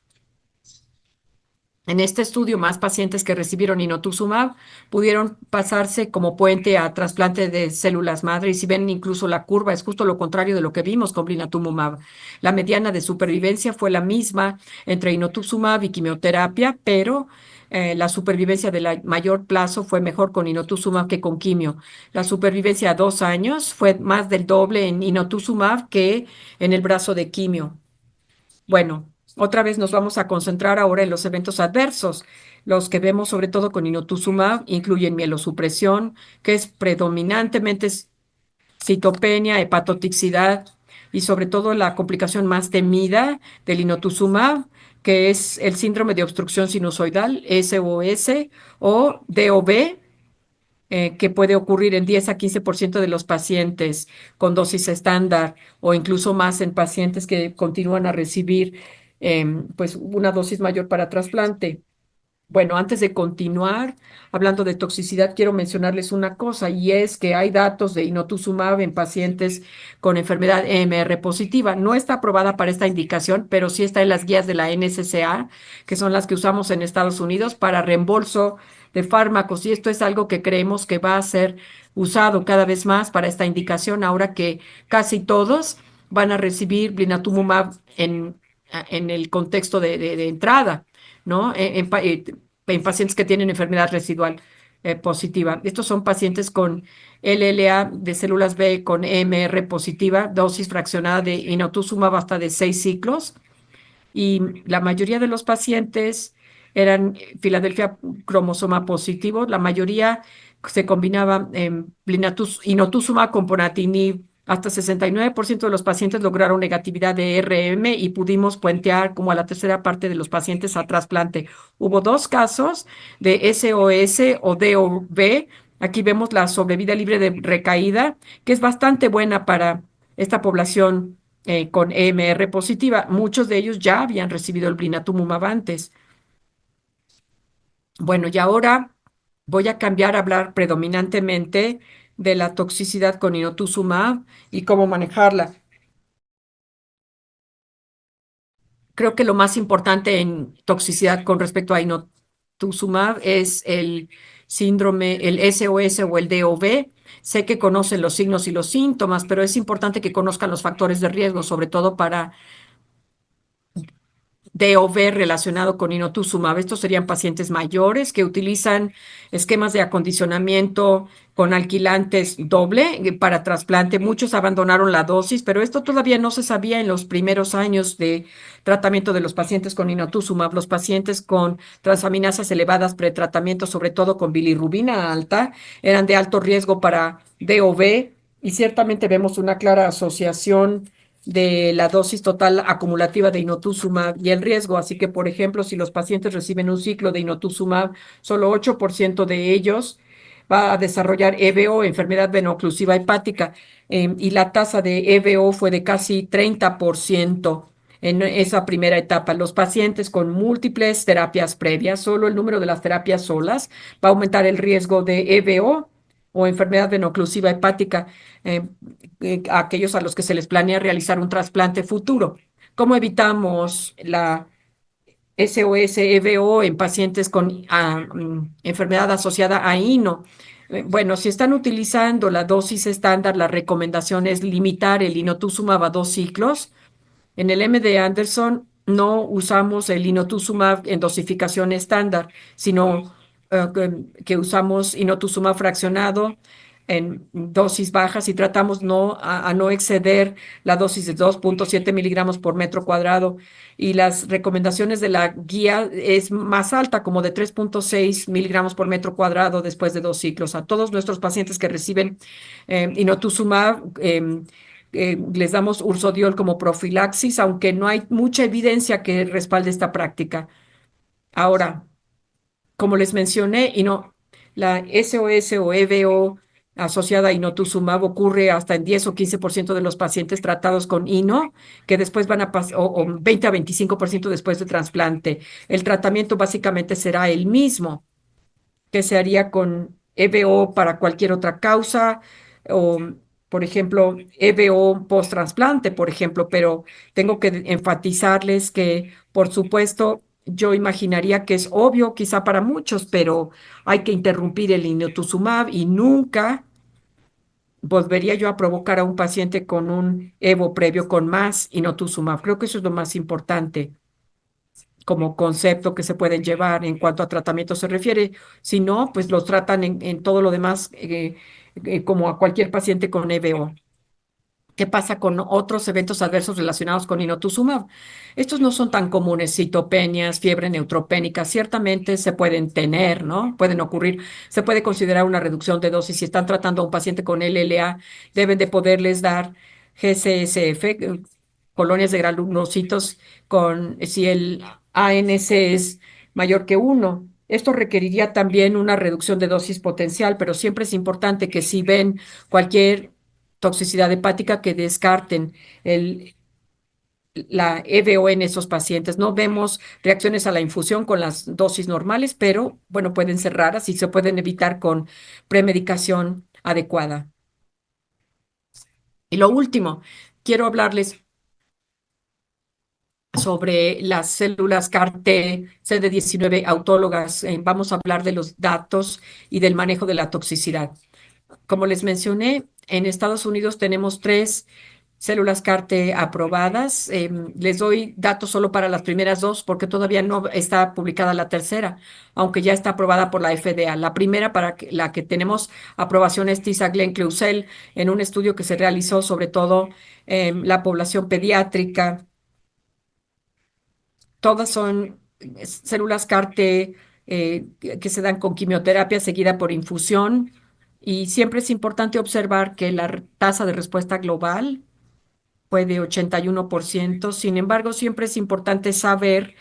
En este estudio, más pacientes que recibieron inotuzumab pudieron pasarse como puente a trasplante de células madre y si ven incluso la curva es justo lo contrario de lo que vimos con blinatumomab. La mediana de supervivencia fue la misma entre inotuzumab y quimioterapia, pero la supervivencia de la mayor plazo fue mejor con inotuzumab que con quimio. La supervivencia a 2 años fue más del doble en inotuzumab que en el brazo de quimio. Bueno, otra vez nos vamos a concentrar ahora en los eventos adversos. Los que vemos sobre todo con inotuzumab incluyen mielosupresión, que es predominantemente citopenia, hepatotoxicidad y sobre todo la complicación más temida del inotuzumab, que es el síndrome de obstrucción sinusoidal, SOS o DOB, que puede ocurrir en 10 a 15% de los pacientes con dosis estándar o incluso más en pacientes que continúan a recibir pues una dosis mayor para trasplante. Bueno, antes de continuar hablando de toxicidad, quiero mencionarles una cosa y es que hay datos de inotuzumab en pacientes con enfermedad EMR positiva. No está aprobada para esta indicación, pero sí está en las guías de la NSCA, que son las que usamos en Estados Unidos para reembolso de fármacos. Y esto es algo que creemos que va a ser usado cada vez más para esta indicación, ahora que casi todos van a recibir blinatumomab en el contexto de entrada. ¿No? En pacientes que tienen enfermedad residual. positiva. Estos son pacientes con LLA de células B con EMR positiva, dosis fraccionada de inotuzumab hasta de 6 ciclos. Y la mayoría de los pacientes eran Filadelfia cromosoma positivo. La mayoría se combinaba inotuzumab con ponatinib. Hasta 69% de los pacientes lograron negatividad de RM y pudimos puentear como a la tercera parte de los pacientes a trasplante. Hubo 2 casos de SOS o DOV. Aquí vemos la sobrevida libre de recaída, que es bastante buena para esta población con EMR positiva. Muchos de ellos ya habían recibido el blinatumomab antes. Bueno, y ahora voy a cambiar a hablar predominantemente de la toxicidad con inotuzumab y cómo manejarla. Creo que lo más importante en toxicidad con respecto a inotuzumab es el síndrome, el SOS o el DOV. Sé que conocen los signos y los síntomas, pero es importante que conozcan los factores de riesgo, sobre todo para DOV relacionado con inotuzumab. Estos serían pacientes mayores que utilizan esquemas de acondicionamiento con alquilantes doble para trasplante. Muchos abandonaron la dosis, pero esto todavía no se sabía en los primeros años de tratamiento de los pacientes con inotuzumab. Los pacientes con transaminasas elevadas pretratamiento, sobre todo con bilirrubina alta, eran de alto riesgo para DOV y ciertamente vemos una clara asociación de la dosis total acumulativa de inotuzumab y el riesgo. Así que, por ejemplo, si los pacientes reciben un ciclo de inotuzumab, solo 8% de ellos va a desarrollar EBO, enfermedad veno-oclusiva hepática, y la tasa de EBO fue de casi 30% en esa primera etapa. Los pacientes con múltiples terapias previas, solo el número de las terapias solas va a aumentar el riesgo de EBO o enfermedad veno-oclusiva hepática. eh, a aquellos a los que se les planea realizar un trasplante futuro. ¿Cómo evitamos la SOS-EBO en pacientes con enfermedad asociada a INO? Bueno, si están utilizando la dosis estándar, la recomendación es limitar el inotuzumab a 2 ciclos. En el MD Anderson no usamos el inotuzumab en dosificación estándar, sino que usamos inotuzumab fraccionado en dosis bajas y tratamos a no exceder la dosis de 2.7 miligramos por metro cuadrado. Y las recomendaciones de la guía es más alta, como de 3.6 miligramos por metro cuadrado después de 2 ciclos. A todos nuestros pacientes que reciben inotuzumab, les damos ursodiol como profilaxis, aunque no hay mucha evidencia que respalde esta práctica. Ahora, como les mencioné, la SOS o EBO asociada a inotuzumab ocurre hasta en 10 o 15% de los pacientes tratados con INO, que después van a pasar, o 20 a 25% después de trasplante. El tratamiento básicamente será el mismo que se haría con EBO para cualquier otra causa o, por ejemplo, EBO post-trasplante, por ejemplo, pero tengo que enfatizarles que, por supuesto, yo imaginaría que es obvio quizá para muchos, pero hay que interrumpir el inotuzumab y nunca volvería yo a provocar a un paciente con un EBO previo con más inotuzumab. Creo que eso es lo más importante como concepto que se pueden llevar en cuanto a tratamiento se refiere. Si no, pues los tratan en todo lo demás como a cualquier paciente con EBO. ¿Qué pasa con otros eventos adversos relacionados con inotuzumab? Estos no son tan comunes, citopenias, fiebre neutropénica, ciertamente se pueden tener, ¿no? Pueden ocurrir, se puede considerar una reducción de dosis. Si están tratando a un paciente con LLA, deben de poderles dar GCSF, colonias de granulocitos, si el ANC es mayor que 1. Esto requeriría también una reducción de dosis potencial, pero siempre es importante que si ven cualquier toxicidad hepática que descarten la EBO en esos pacientes. No vemos reacciones a la infusión con las dosis normales, pero bueno, pueden ser raras y se pueden evitar con premedicación adecuada. Y lo último, quiero hablarles sobre las células CAR-T, CD19 autólogas. Vamos a hablar de los datos y del manejo de la toxicidad. Como les mencioné, en Estados Unidos tenemos 3 células CAR-T aprobadas. Les doy datos solo para las primeras dos porque todavía no está publicada la tercera, aunque ya está aprobada por la FDA. La primera, la que tenemos aprobación, es tisagenlecleucel, en un estudio que se realizó sobre todo en la población pediátrica. Todas son células CAR-T que se dan con quimioterapia seguida por infusión. Y siempre es importante observar que la tasa de respuesta global fue de 81%. Sin embargo, siempre es importante saber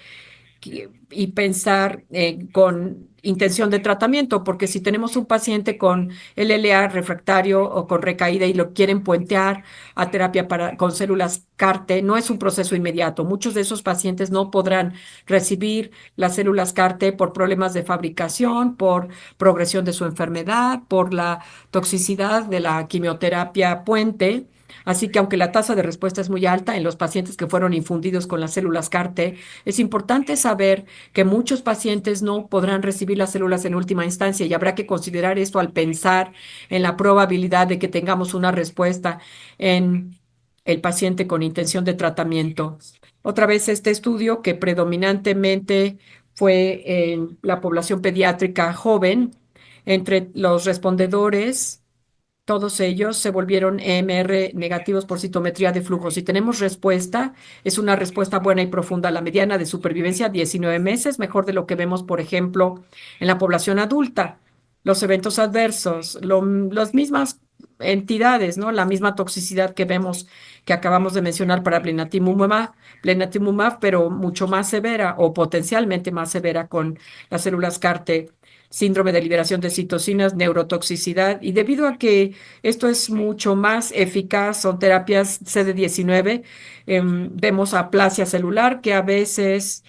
y pensar con intención de tratamiento, porque si tenemos un paciente con LLA refractario o con recaída y lo quieren puentear a terapia con células CAR-T, no es un proceso inmediato. Muchos de esos pacientes no podrán recibir las células CAR-T por problemas de fabricación, por progresión de su enfermedad, por la toxicidad de la quimioterapia puente. Así que aunque la tasa de respuesta es muy alta en los pacientes que fueron infundidos con las células CAR-T, es importante saber que muchos pacientes no podrán recibir las células en última instancia y habrá que considerar esto al pensar en la probabilidad de que tengamos una respuesta en el paciente con intención de tratamiento. Otra vez, este estudio, que predominantemente fue en la población pediátrica joven, entre los respondedores, todos ellos se volvieron EMR negativos por citometría de flujo. Si tenemos respuesta, es una respuesta buena y profunda. La mediana de supervivencia, 19 meses, mejor de lo que vemos, por ejemplo, en la población adulta. Los eventos adversos, las mismas entidades, ¿no? La misma toxicidad que vemos, que acabamos de mencionar para blinatumomab, pero mucho más severa o potencialmente más severa con las células CAR-T, síndrome de liberación de citocinas, neurotoxicidad. Y debido a que esto es mucho más eficaz, son terapias CD19, vemos aplasia celular, que a veces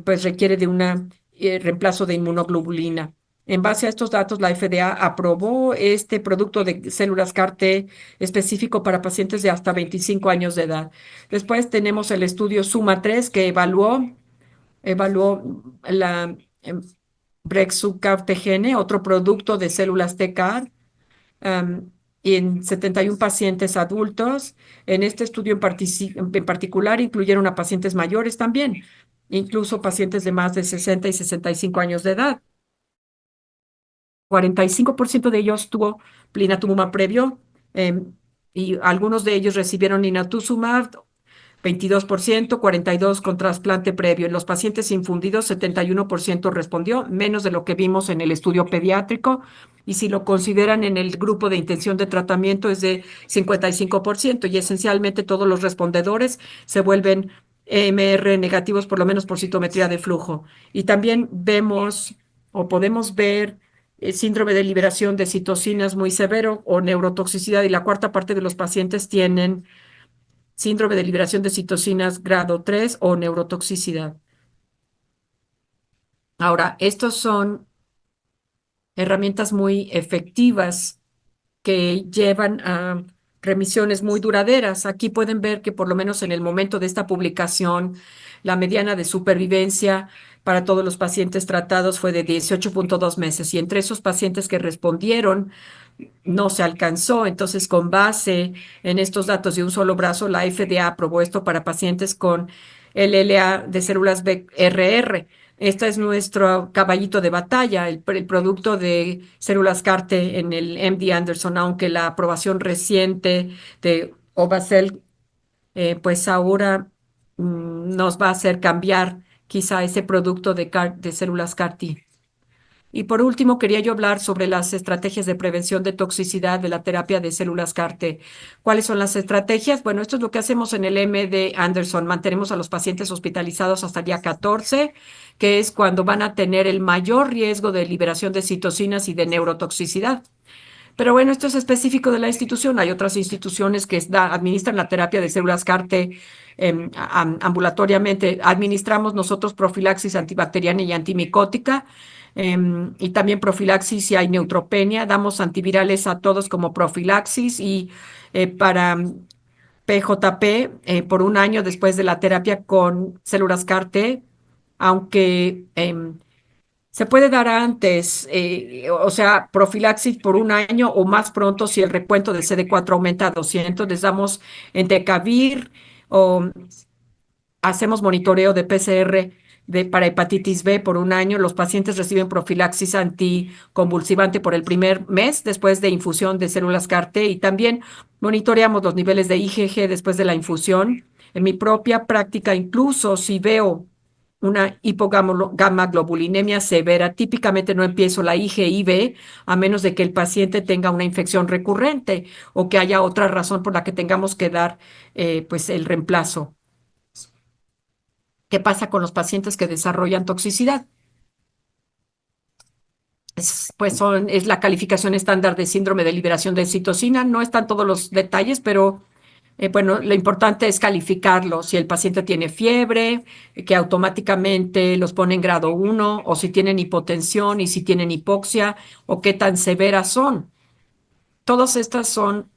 pues requiere de un reemplazo de inmunoglobulina. En base a estos datos, la FDA aprobó este producto de células CAR-T específico para pacientes de hasta 25 años de edad. Después tenemos el estudio SUMA-3, que evaluó la Brexucabtagene, otro producto de células TCAR, y en 71 pacientes adultos. En este estudio en particular incluyeron a pacientes mayores también, incluso pacientes de más de 60 y 65 años de edad. 45% de ellos tuvo blinatumomab previo, y algunos de ellos recibieron inotuzumab, 22%, 42% con trasplante previo. En los pacientes infundidos, 71% respondió, menos de lo que vimos en el estudio pediátrico. Y si lo consideran en el grupo de intención de tratamiento, es de 55%. Y esencialmente todos los respondedores se vuelven EMR negativos, por lo menos por citometría de flujo. Y también vemos o podemos ver síndrome de liberación de citocinas muy severo o neurotoxicidad. Y la cuarta parte de los pacientes tienen síndrome de liberación de citocinas grado 3 o neurotoxicidad. Ahora, estos son herramientas muy efectivas que llevan a remisiones muy duraderas. Aquí pueden ver que por lo menos en el momento de esta publicación, la mediana de supervivencia para todos los pacientes tratados fue de 18.2 meses, y entre esos pacientes que respondieron no se alcanzó. Entonces, con base en estos datos de un solo brazo, la FDA aprobó esto para pacientes con LLA de células BRR. Este es nuestro caballito de batalla, el producto de células CAR-T en el MD Anderson, aunque la aprobación reciente de Obacel, pues ahora nos va a hacer cambiar quizá ese producto de células CAR-T. Y por último, quería yo hablar sobre las estrategias de prevención de toxicidad de la terapia de células CAR-T. ¿Cuáles son las estrategias? Bueno, esto es lo que hacemos en el MD Anderson. Mantenemos a los pacientes hospitalizados hasta el día 14, que es cuando van a tener el mayor riesgo de liberación de citocinas y de neurotoxicidad. Pero bueno, esto es específico de la institución. Hay otras instituciones que administran la terapia de células CAR-T ambulatoriamente. Administramos nosotros profilaxis antibacteriana y antimicótica, y también profilaxis si hay neutropenia. Damos antivirales a todos como profilaxis, y para PJP por un año después de la terapia con células CAR-T, aunque Se puede dar antes, o sea, profilaxis por un año o más pronto si el recuento de CD4 aumenta a 200. Les damos entecavir o hacemos monitoreo de PCR para hepatitis B por un año. Los pacientes reciben profilaxis anticonvulsivante por el primer mes después de infusión de células CAR-T y también monitoreamos los niveles de IgG después de la infusión. En mi propia práctica, incluso si veo una hipogamaglobulinemia severa, típicamente no empiezo la IgIV a menos de que el paciente tenga una infección recurrente o que haya otra razón por la que tengamos que dar pues el reemplazo. ¿Qué pasa con los pacientes que desarrollan toxicidad? Es la calificación estándar de síndrome de liberación de citocina. No están todos los detalles, pero bueno, lo importante es calificarlo. Si el paciente tiene fiebre, que automáticamente los pone en grado 1, o si tienen hipotensión y si tienen hipoxia, o qué tan severas son. Todas estas son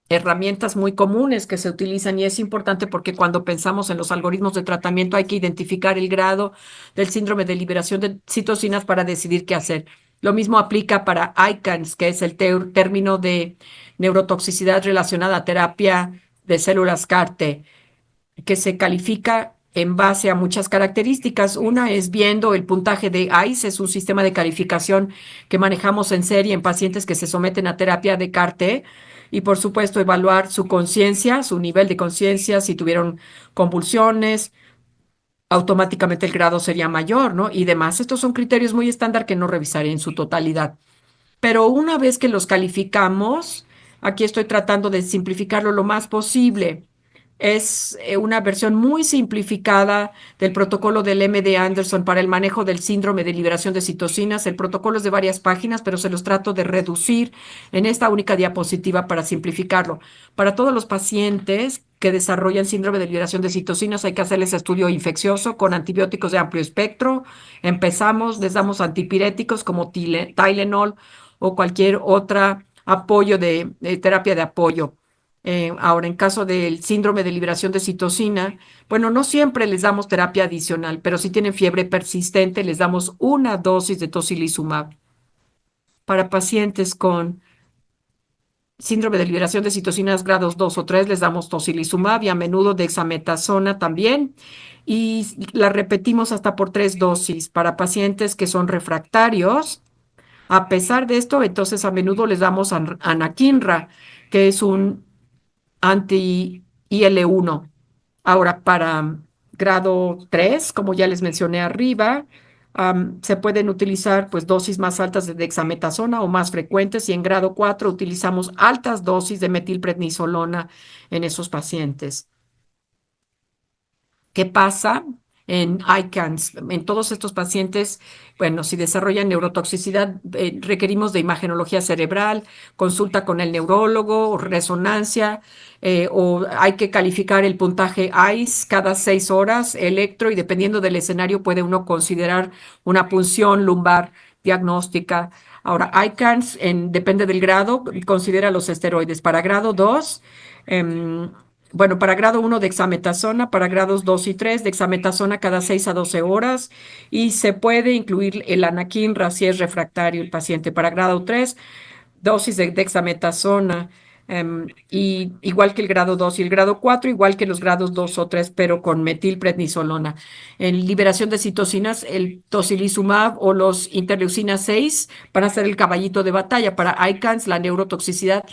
herramientas muy comunes que se utilizan y es importante porque cuando pensamos en los algoritmos de tratamiento hay que identificar el grado del síndrome de liberación de citocinas para decidir qué hacer. Lo mismo aplica para ICANS, que es el término de neurotoxicidad relacionada a terapia de células CAR-T, que se califica en base a muchas características. Una es viendo el puntaje de ICE, es un sistema de calificación que manejamos en serie en pacientes que se someten a terapia de CAR-T. Y por supuesto, evaluar su conciencia, su nivel de conciencia, si tuvieron convulsiones, automáticamente el grado sería mayor, ¿no? Y demás. Estos son criterios muy estándar que no revisaré en su totalidad. Pero una vez que los calificamos, aquí estoy tratando de simplificarlo lo más posible. Es una versión muy simplificada del protocolo del MD Anderson para el manejo del síndrome de liberación de citocinas. El protocolo es de varias páginas, pero se los trato de reducir en esta única diapositiva para simplificarlo. Para todos los pacientes que desarrollan síndrome de liberación de citocinas hay que hacerles estudio infeccioso con antibióticos de amplio espectro. Empezamos, les damos antipiréticos como Tylenol o cualquier otra apoyo de terapia de apoyo. Ahora, en caso del síndrome de liberación de citocina, bueno, no siempre les damos terapia adicional, pero si tienen fiebre persistente, les damos una dosis de tocilizumab. Para pacientes con síndrome de liberación de citocinas grados 2 o 3, les damos tocilizumab y a menudo dexametasona también. Y la repetimos hasta por 3 dosis. Para pacientes que son refractarios, a pesar de esto, entonces a menudo les damos anakinra, que es un anti-IL-1. Ahora, para grado 3, como ya les mencioné arriba, se pueden utilizar pues dosis más altas de dexametasona o más frecuentes y en grado 4 utilizamos altas dosis de metilprednisolona en esos pacientes. ¿Qué pasa en ICANS? En todos estos pacientes, bueno, si desarrollan neurotoxicidad, requerimos de imagenología cerebral, consulta con el neurólogo, resonancia, o hay que calificar el puntaje ICE cada 6 horas, electro, y dependiendo del escenario puede uno considerar una punción lumbar diagnóstica. Ahora, ICANS, depende del grado, considera los esteroides. Para grado 2, bueno, para grado 1 dexametasona, para grados 2 y 3 dexametasona cada 6 a 12 horas y se puede incluir el anakinra si es refractario el paciente. Para grado 3, dosis de dexametasona, y igual que el grado 2 y el grado 4, igual que los grados 2 o 3, pero con metilprednisolona. En liberación de citocinas, el tocilizumab o los interleucina 6 van a ser el caballito de batalla. Para ICANS, la neurotoxicidad,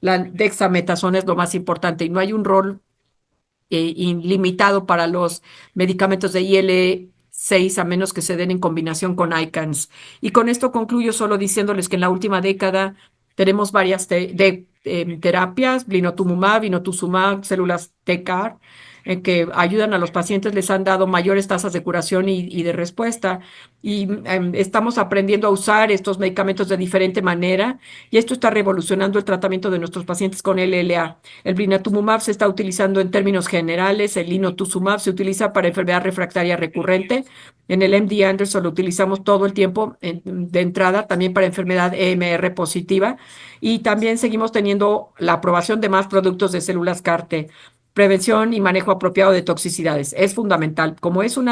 la dexametasona es lo más importante y no hay un rol ilimitado para los medicamentos de IL-6 a menos que se den en combinación con ICANS. Y con esto concluyo solo diciéndoles que en la última década tenemos varias terapias, blinatumomab, inotuzumab, células TCAR, que ayudan a los pacientes, les han dado mayores tasas de curación y de respuesta. Y estamos aprendiendo a usar estos medicamentos de diferente manera y esto está revolucionando el tratamiento de nuestros pacientes con LLA. El blinatumomab se está utilizando en términos generales, el inotuzumab se utiliza para enfermedad refractaria recurrente. En el MD Anderson lo utilizamos todo el tiempo de entrada, también para enfermedad EMR positiva. Y también seguimos teniendo la aprobación de más productos de células CAR-T. prevención y manejo apropiado de toxicidades. Es fundamental. Como es un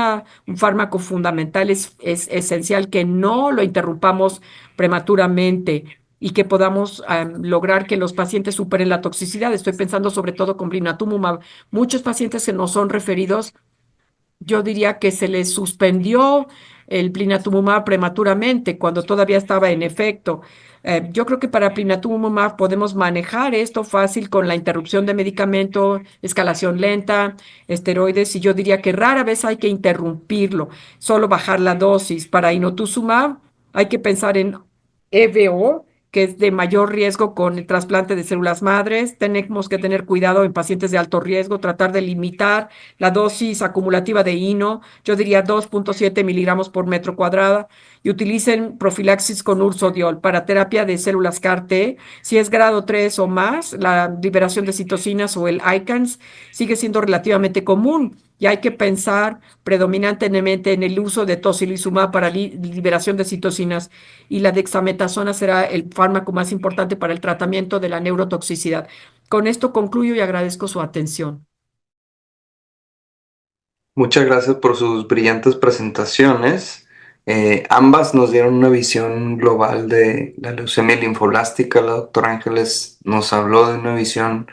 fármaco fundamental, es esencial que no lo interrumpamos prematuramente y que podamos lograr que los pacientes superen la toxicidad. Estoy pensando sobre todo con blinatumomab. Muchos pacientes que nos son referidos, yo diría que se les suspendió el blinatumomab prematuramente cuando todavía estaba en efecto. Yo creo que para blinatumomab podemos manejar esto fácil con la interrupción de medicamento, escalación lenta, esteroides, y yo diría que rara vez hay que interrumpirlo, solo bajar la dosis. Para inotuzumab hay que pensar en EVO, que es de mayor riesgo con el trasplante de células madres. Tenemos que tener cuidado en pacientes de alto riesgo, tratar de limitar la dosis acumulativa de INO, yo diría 2.7 miligramos por metro cuadrado, y utilicen profilaxis con ursodiol para terapia de células CAR-T. Si es grado 3 o más, la liberación de citocinas o el ICANS sigue siendo relativamente común y hay que pensar predominantemente en el uso de tocilizumab para liberación de citocinas, y la dexametasona será el fármaco más importante para el tratamiento de la neurotoxicidad. Con esto concluyo y agradezco su atención. Muchas gracias por sus brillantes presentaciones. Ambas nos dieron una visión global de la leucemia linfoblástica. La doctora Ángeles nos habló de una visión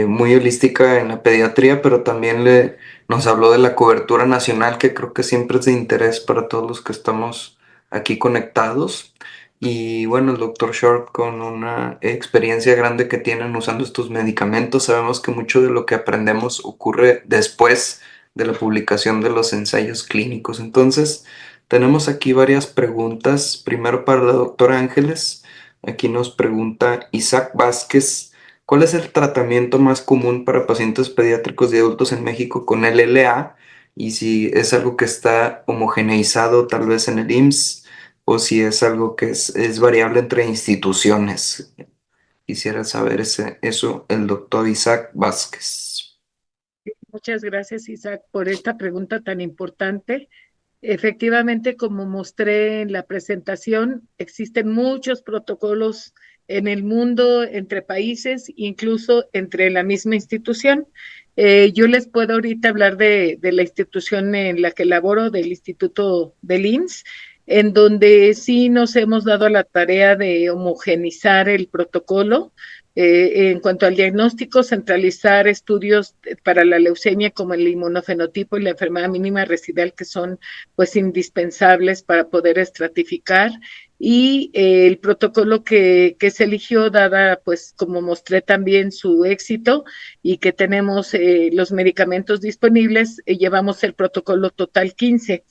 muy holística en la pediatría, pero también nos habló de la cobertura nacional, que creo que siempre es de interés para todos los que estamos aquí conectados. Y bueno, el doctor Short, con una experiencia grande que tienen usando estos medicamentos, sabemos que mucho de lo que aprendemos ocurre después de la publicación de los ensayos clínicos. Entonces, tenemos aquí varias preguntas. Primero para la doctora Ángeles. Aquí nos pregunta Isaac Vázquez, ¿cuál es el tratamiento más común para pacientes pediátricos y adultos en México con LLA? Y si es algo que está homogeneizado tal vez en el IMSS o si es algo que es variable entre instituciones. Quisiera saber eso el doctor Isaac Vázquez. Muchas gracias, Isaac, por esta pregunta tan importante. Efectivamente, como mostré en la presentación, existen muchos protocolos en el mundo, entre países, incluso entre la misma institución. Yo les puedo ahorita hablar de la institución en la que laboro, del Instituto del IMSS, en donde sí nos hemos dado la tarea de homogenizar el protocolo. En cuanto al diagnóstico, centralizar estudios para la leucemia como el inmunofenotipo y la enfermedad mínima residual, que son pues indispensables para poder estratificar, y el protocolo que se eligió, dada pues como mostré también su éxito y que tenemos los medicamentos disponibles, llevamos el protocolo Total 15.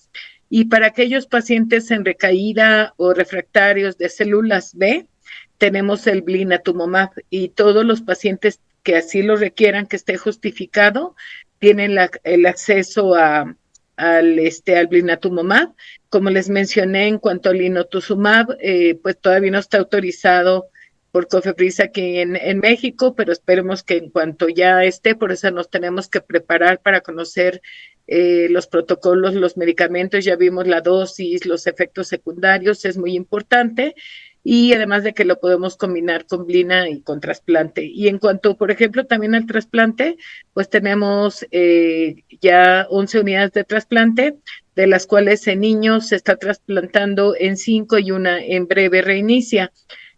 Y para aquellos pacientes en recaída o refractarios de células B, tenemos el blinatumomab, y todos los pacientes que así lo requieran, que esté justificado, tienen el acceso al blinatumomab. Como les mencioné, en cuanto al inotuzumab, pues todavía no está autorizado por COFEPRIS aquí en México, pero esperemos que en cuanto ya esté, por eso nos tenemos que preparar para conocer los protocolos, los medicamentos. Ya vimos la dosis, los efectos secundarios, es muy importante, y además de que lo podemos combinar con blina y con trasplante. Y en cuanto, por ejemplo, también al trasplante, pues tenemos ya 11 unidades de trasplante, de las cuales en niños se está trasplantando en 5 y una en breve reinicia.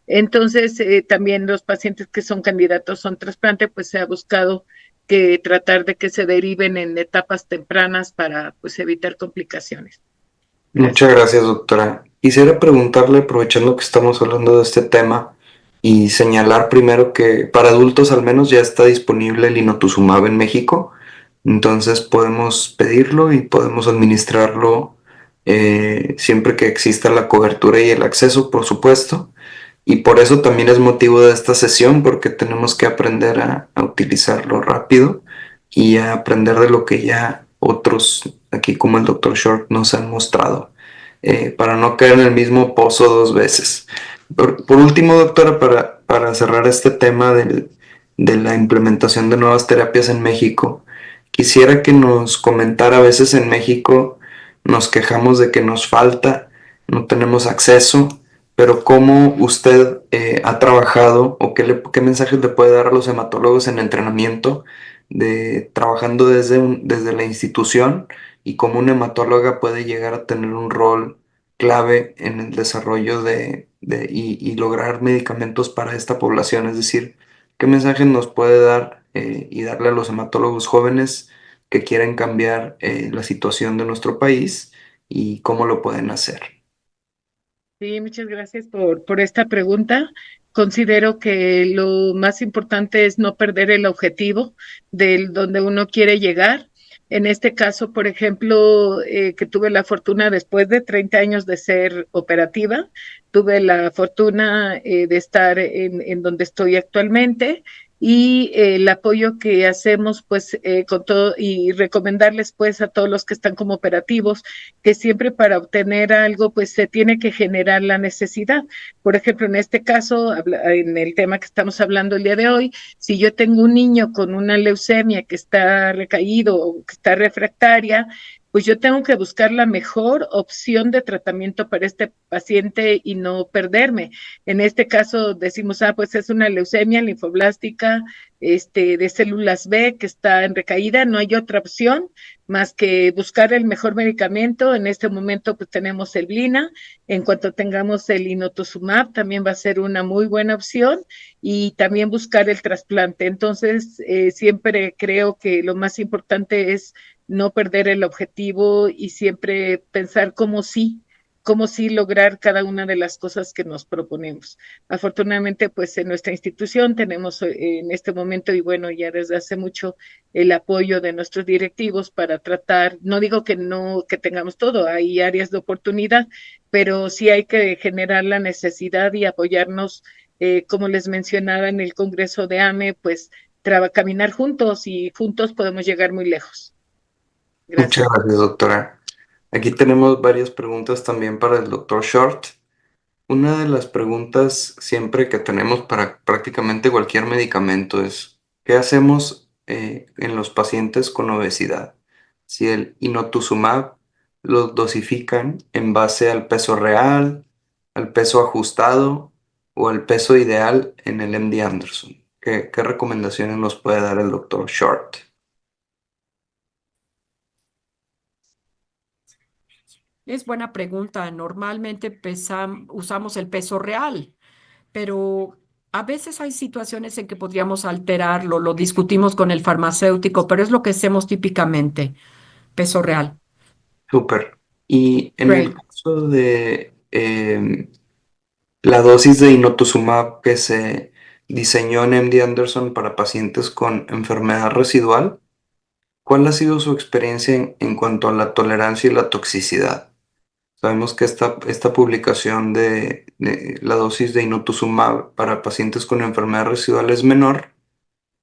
Entonces, también los pacientes que son candidatos a un trasplante, pues se ha buscado que tratar de que se deriven en etapas tempranas para pues evitar complicaciones. Gracias. Muchas gracias, doctora. Quisiera preguntarle, aprovechando que estamos hablando de este tema, y señalar primero que para adultos al menos ya está disponible el inotuzumab en México. Entonces podemos pedirlo y podemos administrarlo siempre que exista la cobertura y el acceso, por supuesto. Y por eso también es motivo de esta sesión, porque tenemos que aprender a utilizarlo rápido y a aprender de lo que ya otros, aquí como el Dr. Short, nos han mostrado, para no caer en el mismo pozo dos veces. Por último, doctora, para cerrar este tema de la implementación de nuevas terapias en México, quisiera que nos comentara. A veces en México nos quejamos de que nos falta, no tenemos acceso, pero ¿cómo usted ha trabajado o qué mensajes le puede dar a los hematólogos en entrenamiento trabajando desde la institución y cómo una hematóloga puede llegar a tener un rol clave en el desarrollo y lograr medicamentos para esta población. Es decir, ¿qué mensaje nos puede dar y darle a los hematólogos jóvenes que quieren cambiar la situación de nuestro país y cómo lo pueden hacer? Sí, muchas gracias por esta pregunta. Considero que lo más importante es no perder el objetivo del donde uno quiere llegar. En este caso, por ejemplo, que tuve la fortuna después de 30 años de ser operativa, tuve la fortuna de estar en donde estoy actualmente y el apoyo que hacemos pues con todo y recomendarles pues a todos los que están como operativos que siempre para obtener algo, pues se tiene que generar la necesidad. Por ejemplo, en este caso, en el tema que estamos hablando el día de hoy, si yo tengo un niño con una leucemia que está recaído o que está refractaria, pues yo tengo que buscar la mejor opción de tratamiento para este paciente y no perderme. En este caso decimos, pues es una leucemia linfoblástica de células B que está en recaída, no hay otra opción más que buscar el mejor medicamento. En este momento pues tenemos el Blina, en cuanto tengamos el Inotuzumab también va a ser una muy buena opción y también buscar el trasplante. Entonces siempre creo que lo más importante es no perder el objetivo y siempre pensar cómo sí lograr cada una de las cosas que nos proponemos. Afortunadamente, pues en nuestra institución tenemos en este momento y bueno, ya desde hace mucho el apoyo de nuestros directivos para tratar, no digo que no, que tengamos todo, hay áreas de oportunidad, pero sí hay que generar la necesidad y apoyarnos, como les mencionaba en el Congreso de AME, pues caminar juntos y juntos podemos llegar muy lejos. Muchas Gracias. gracias, doctora. Aquí tenemos varias preguntas también para el doctor Short. Una de las preguntas siempre que tenemos para prácticamente cualquier medicamento es, ¿qué hacemos en los pacientes con obesidad? Si el inotuzumab lo dosifican en base al peso real, al peso ajustado o al peso ideal en el MD Anderson. ¿Qué recomendaciones nos puede dar el doctor Short? Es buena pregunta. Normalmente usamos el peso real, pero a veces hay situaciones en que podríamos alterarlo, lo discutimos con el farmacéutico, pero es lo que hacemos típicamente, peso real. Súper. Y en el Great. caso de la dosis de inotuzumab que se diseñó en MD Anderson para pacientes con enfermedad residual, ¿cuál ha sido su experiencia en cuanto a la tolerancia y la toxicidad? Sabemos que esta publicación de la dosis de inotuzumab para pacientes con enfermedad residual es menor.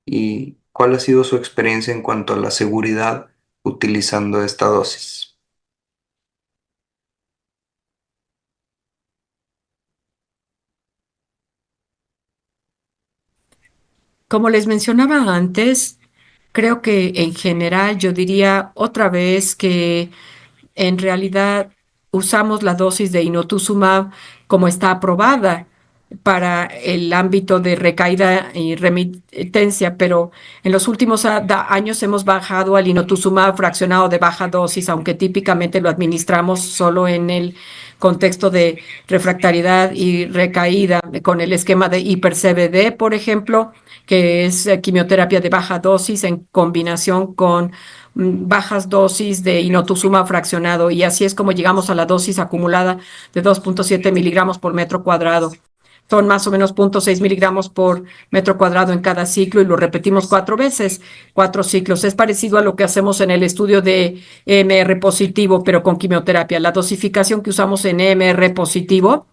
¿Y cuál ha sido su experiencia en cuanto a la seguridad utilizando esta dosis? Como les mencionaba antes, creo que en general yo diría otra vez que en realidad usamos la dosis de inotuzumab como está aprobada para el ámbito de recaída y remitencia, pero en los últimos años hemos bajado al inotuzumab fraccionado de baja dosis, aunque típicamente lo administramos solo en el contexto de refractariedad y recaída con el esquema de hiper-CVD, por ejemplo, que es quimioterapia de baja dosis en combinación con bajas dosis de inotuzumab fraccionado, y así es como llegamos a la dosis acumulada de 2.7 miligramos por metro cuadrado. Son más o menos 0.6 miligramos por metro cuadrado en cada ciclo y lo repetimos 4 veces, 4 ciclos. Es parecido a lo que hacemos en el estudio de EMR positivo, pero con quimioterapia. La dosificación que usamos en EMR positivo,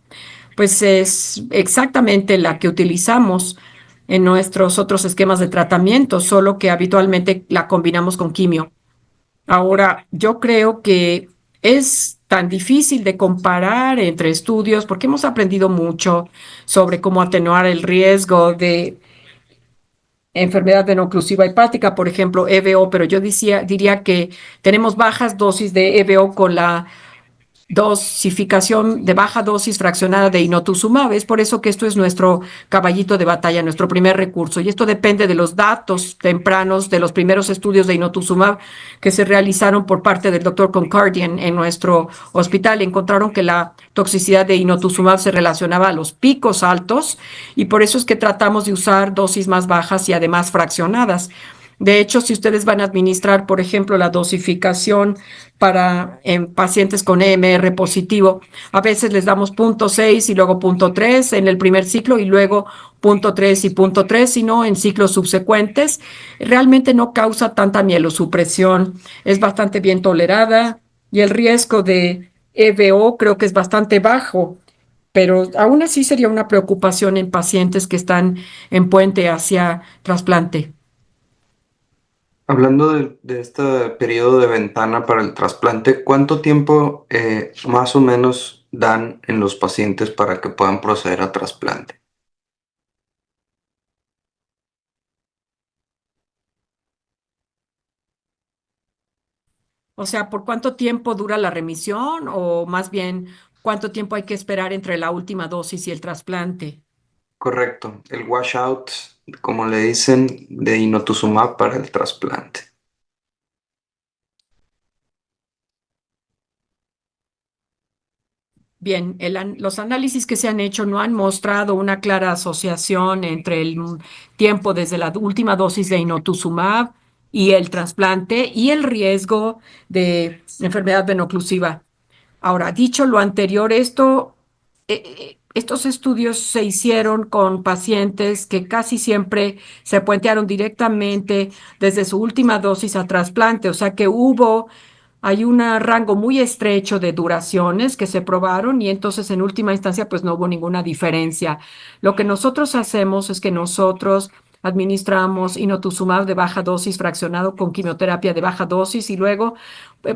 pues es exactamente la que utilizamos en nuestros otros esquemas de tratamiento, solo que habitualmente la combinamos con quimio. Ahora, yo creo que es tan difícil de comparar entre estudios porque hemos aprendido mucho sobre cómo atenuar el riesgo de enfermedad veno-oclusiva hepática, por ejemplo, EVO, pero yo diría que tenemos bajas dosis de EVO con la dosificación de baja dosis fraccionada de inotuzumab. Es por eso que esto es nuestro caballito de batalla, nuestro primer recurso. Y esto depende de los datos tempranos de los primeros estudios de inotuzumab que se realizaron por parte del doctor Concardian en nuestro hospital. Encontraron que la toxicidad de inotuzumab se relacionaba a los picos altos y por eso es que tratamos de usar dosis más bajas y además fraccionadas. De hecho, si ustedes van a administrar, por ejemplo, la dosificación para en pacientes con EMR positivo, a veces les damos 0.6 y luego 0.3 en el primer ciclo y luego 0.3 y 0.3, sino en ciclos subsecuentes. Realmente no causa tanta mielosupresión, es bastante bien tolerada y el riesgo de EVO creo que es bastante bajo, pero aún así sería una preocupación en pacientes que están en puente hacia trasplante. Hablando de este periodo de ventana para el trasplante, ¿cuánto tiempo más o menos dan en los pacientes para que puedan proceder a trasplante? O sea, ¿por cuánto tiempo dura la remisión o más bien cuánto tiempo hay que esperar entre la última dosis y el trasplante? Correcto, el washout, como le dicen, de inotuzumab para el trasplante. Bien, los análisis que se han hecho no han mostrado una clara asociación entre el tiempo desde la última dosis de inotuzumab y el trasplante y el riesgo de enfermedad venoclusiva. Ahora, dicho lo anterior, estos estudios se hicieron con pacientes que casi siempre se puentearon directamente desde su última dosis a trasplante, o sea que hay un rango muy estrecho de duraciones que se probaron y entonces en última instancia pues no hubo ninguna diferencia. Lo que nosotros hacemos es que nosotros administramos inotuzumab de baja dosis fraccionado con quimioterapia de baja dosis y luego,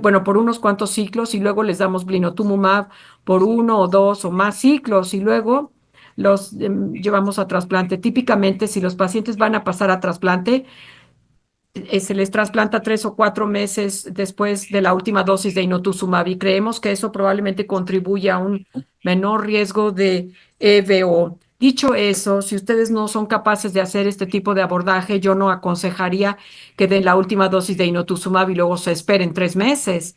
bueno, por unos cuantos ciclos y luego les damos blinatumomab por uno o dos o más ciclos y luego los llevamos a trasplante. Típicamente, si los pacientes van a pasar a trasplante, se les trasplanta 3 o 4 meses después de la última dosis de inotuzumab y creemos que eso probablemente contribuye a un menor riesgo de EVO. Dicho eso, si ustedes no son capaces de hacer este tipo de abordaje, yo no aconsejaría que den la última dosis de inotuzumab y luego se esperen 3 meses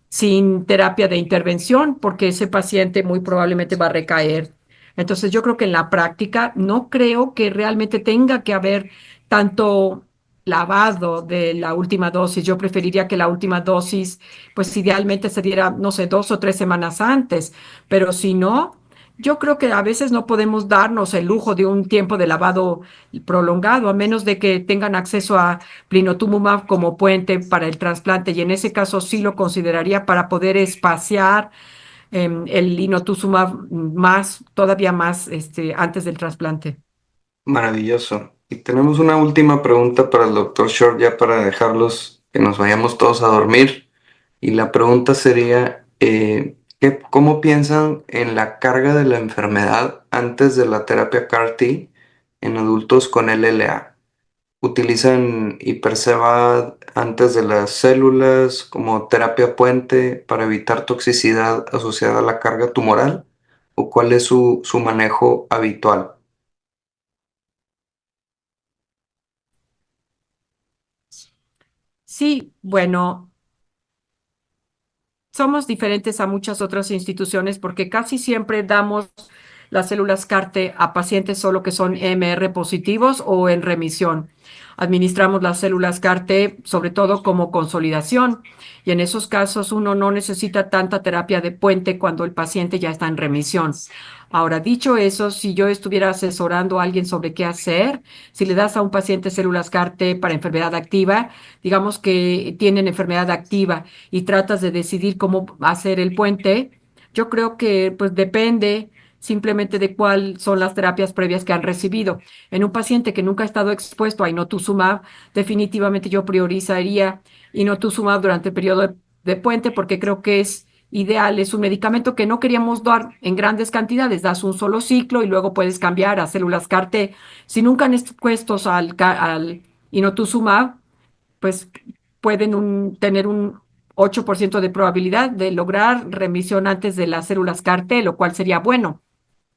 sin terapia de intervención, porque ese paciente muy probablemente va a recaer. Entonces, yo creo que en la práctica no creo que realmente tenga que haber tanto lavado de la última dosis. Yo preferiría que la última dosis, pues idealmente se diera, no sé, 2 o 3 semanas antes, pero si no, yo creo que a veces no podemos darnos el lujo de un tiempo de lavado prolongado, a menos de que tengan acceso a blinatumomab como puente para el trasplante, y en ese caso sí lo consideraría para poder espaciar el inotuzumab todavía más, antes del trasplante. Maravilloso. Y tenemos una última pregunta para el doctor Short, ya para dejarlos que nos vayamos todos a dormir. Y la pregunta sería, ¿cómo piensan en la carga de la enfermedad antes de la terapia CAR-T en adultos con LLA? ¿Utilizan Hiperseva antes de las células como terapia puente para evitar toxicidad asociada a la carga tumoral? ¿O cuál es su manejo habitual? Sí, bueno, somos diferentes a muchas otras instituciones porque casi siempre damos las células CAR-T a pacientes solo que son EMR positivos o en remisión. Administramos las células CAR-T sobre todo como consolidación y en esos casos uno no necesita tanta terapia de puente cuando el paciente ya está en remisión. Ahora, dicho eso, si yo estuviera asesorando a alguien sobre qué hacer, si le das a un paciente células CAR-T para enfermedad activa, digamos que tienen enfermedad activa y tratas de decidir cómo hacer el puente, yo creo que pues depende simplemente de cuáles son las terapias previas que han recibido. En un paciente que nunca ha estado expuesto a inotuzumab, definitivamente yo priorizaría inotuzumab durante el periodo de puente porque creo que es ideal. Es un medicamento que no queríamos dar en grandes cantidades. Das un solo ciclo y luego puedes cambiar a células CAR-T. Si nunca han expuestos al inotuzumab, pues pueden tener 8% de probabilidad de lograr remisión antes de las células CAR-T, lo cual sería bueno.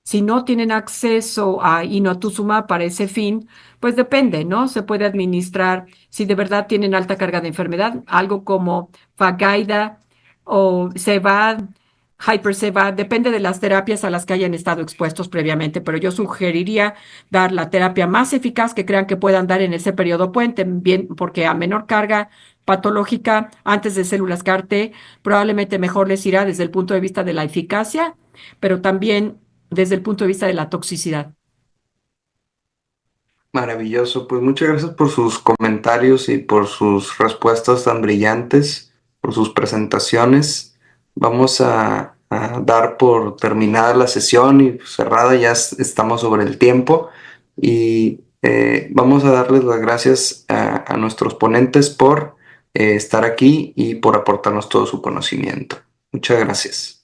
Si no tienen acceso a inotuzumab para ese fin, pues depende, ¿no? Se puede administrar, si de verdad tienen alta carga de enfermedad, algo como Fagaida o Cevad, Hypercevad, depende de las terapias a las que hayan estado expuestos previamente, pero yo sugeriría dar la terapia más eficaz que crean que puedan dar en ese periodo puente, bien, porque a menor carga patológica antes de células CAR-T, probablemente mejor les irá desde el punto de vista de la eficacia, pero también desde el punto de vista de la toxicidad. Maravilloso, pues muchas gracias por sus comentarios y por sus respuestas tan brillantes, por sus presentaciones. Vamos a dar por terminada la sesión y cerrada, ya estamos sobre el tiempo y vamos a darles las gracias a nuestros ponentes por estar aquí y por aportarnos todo su conocimiento. Muchas gracias.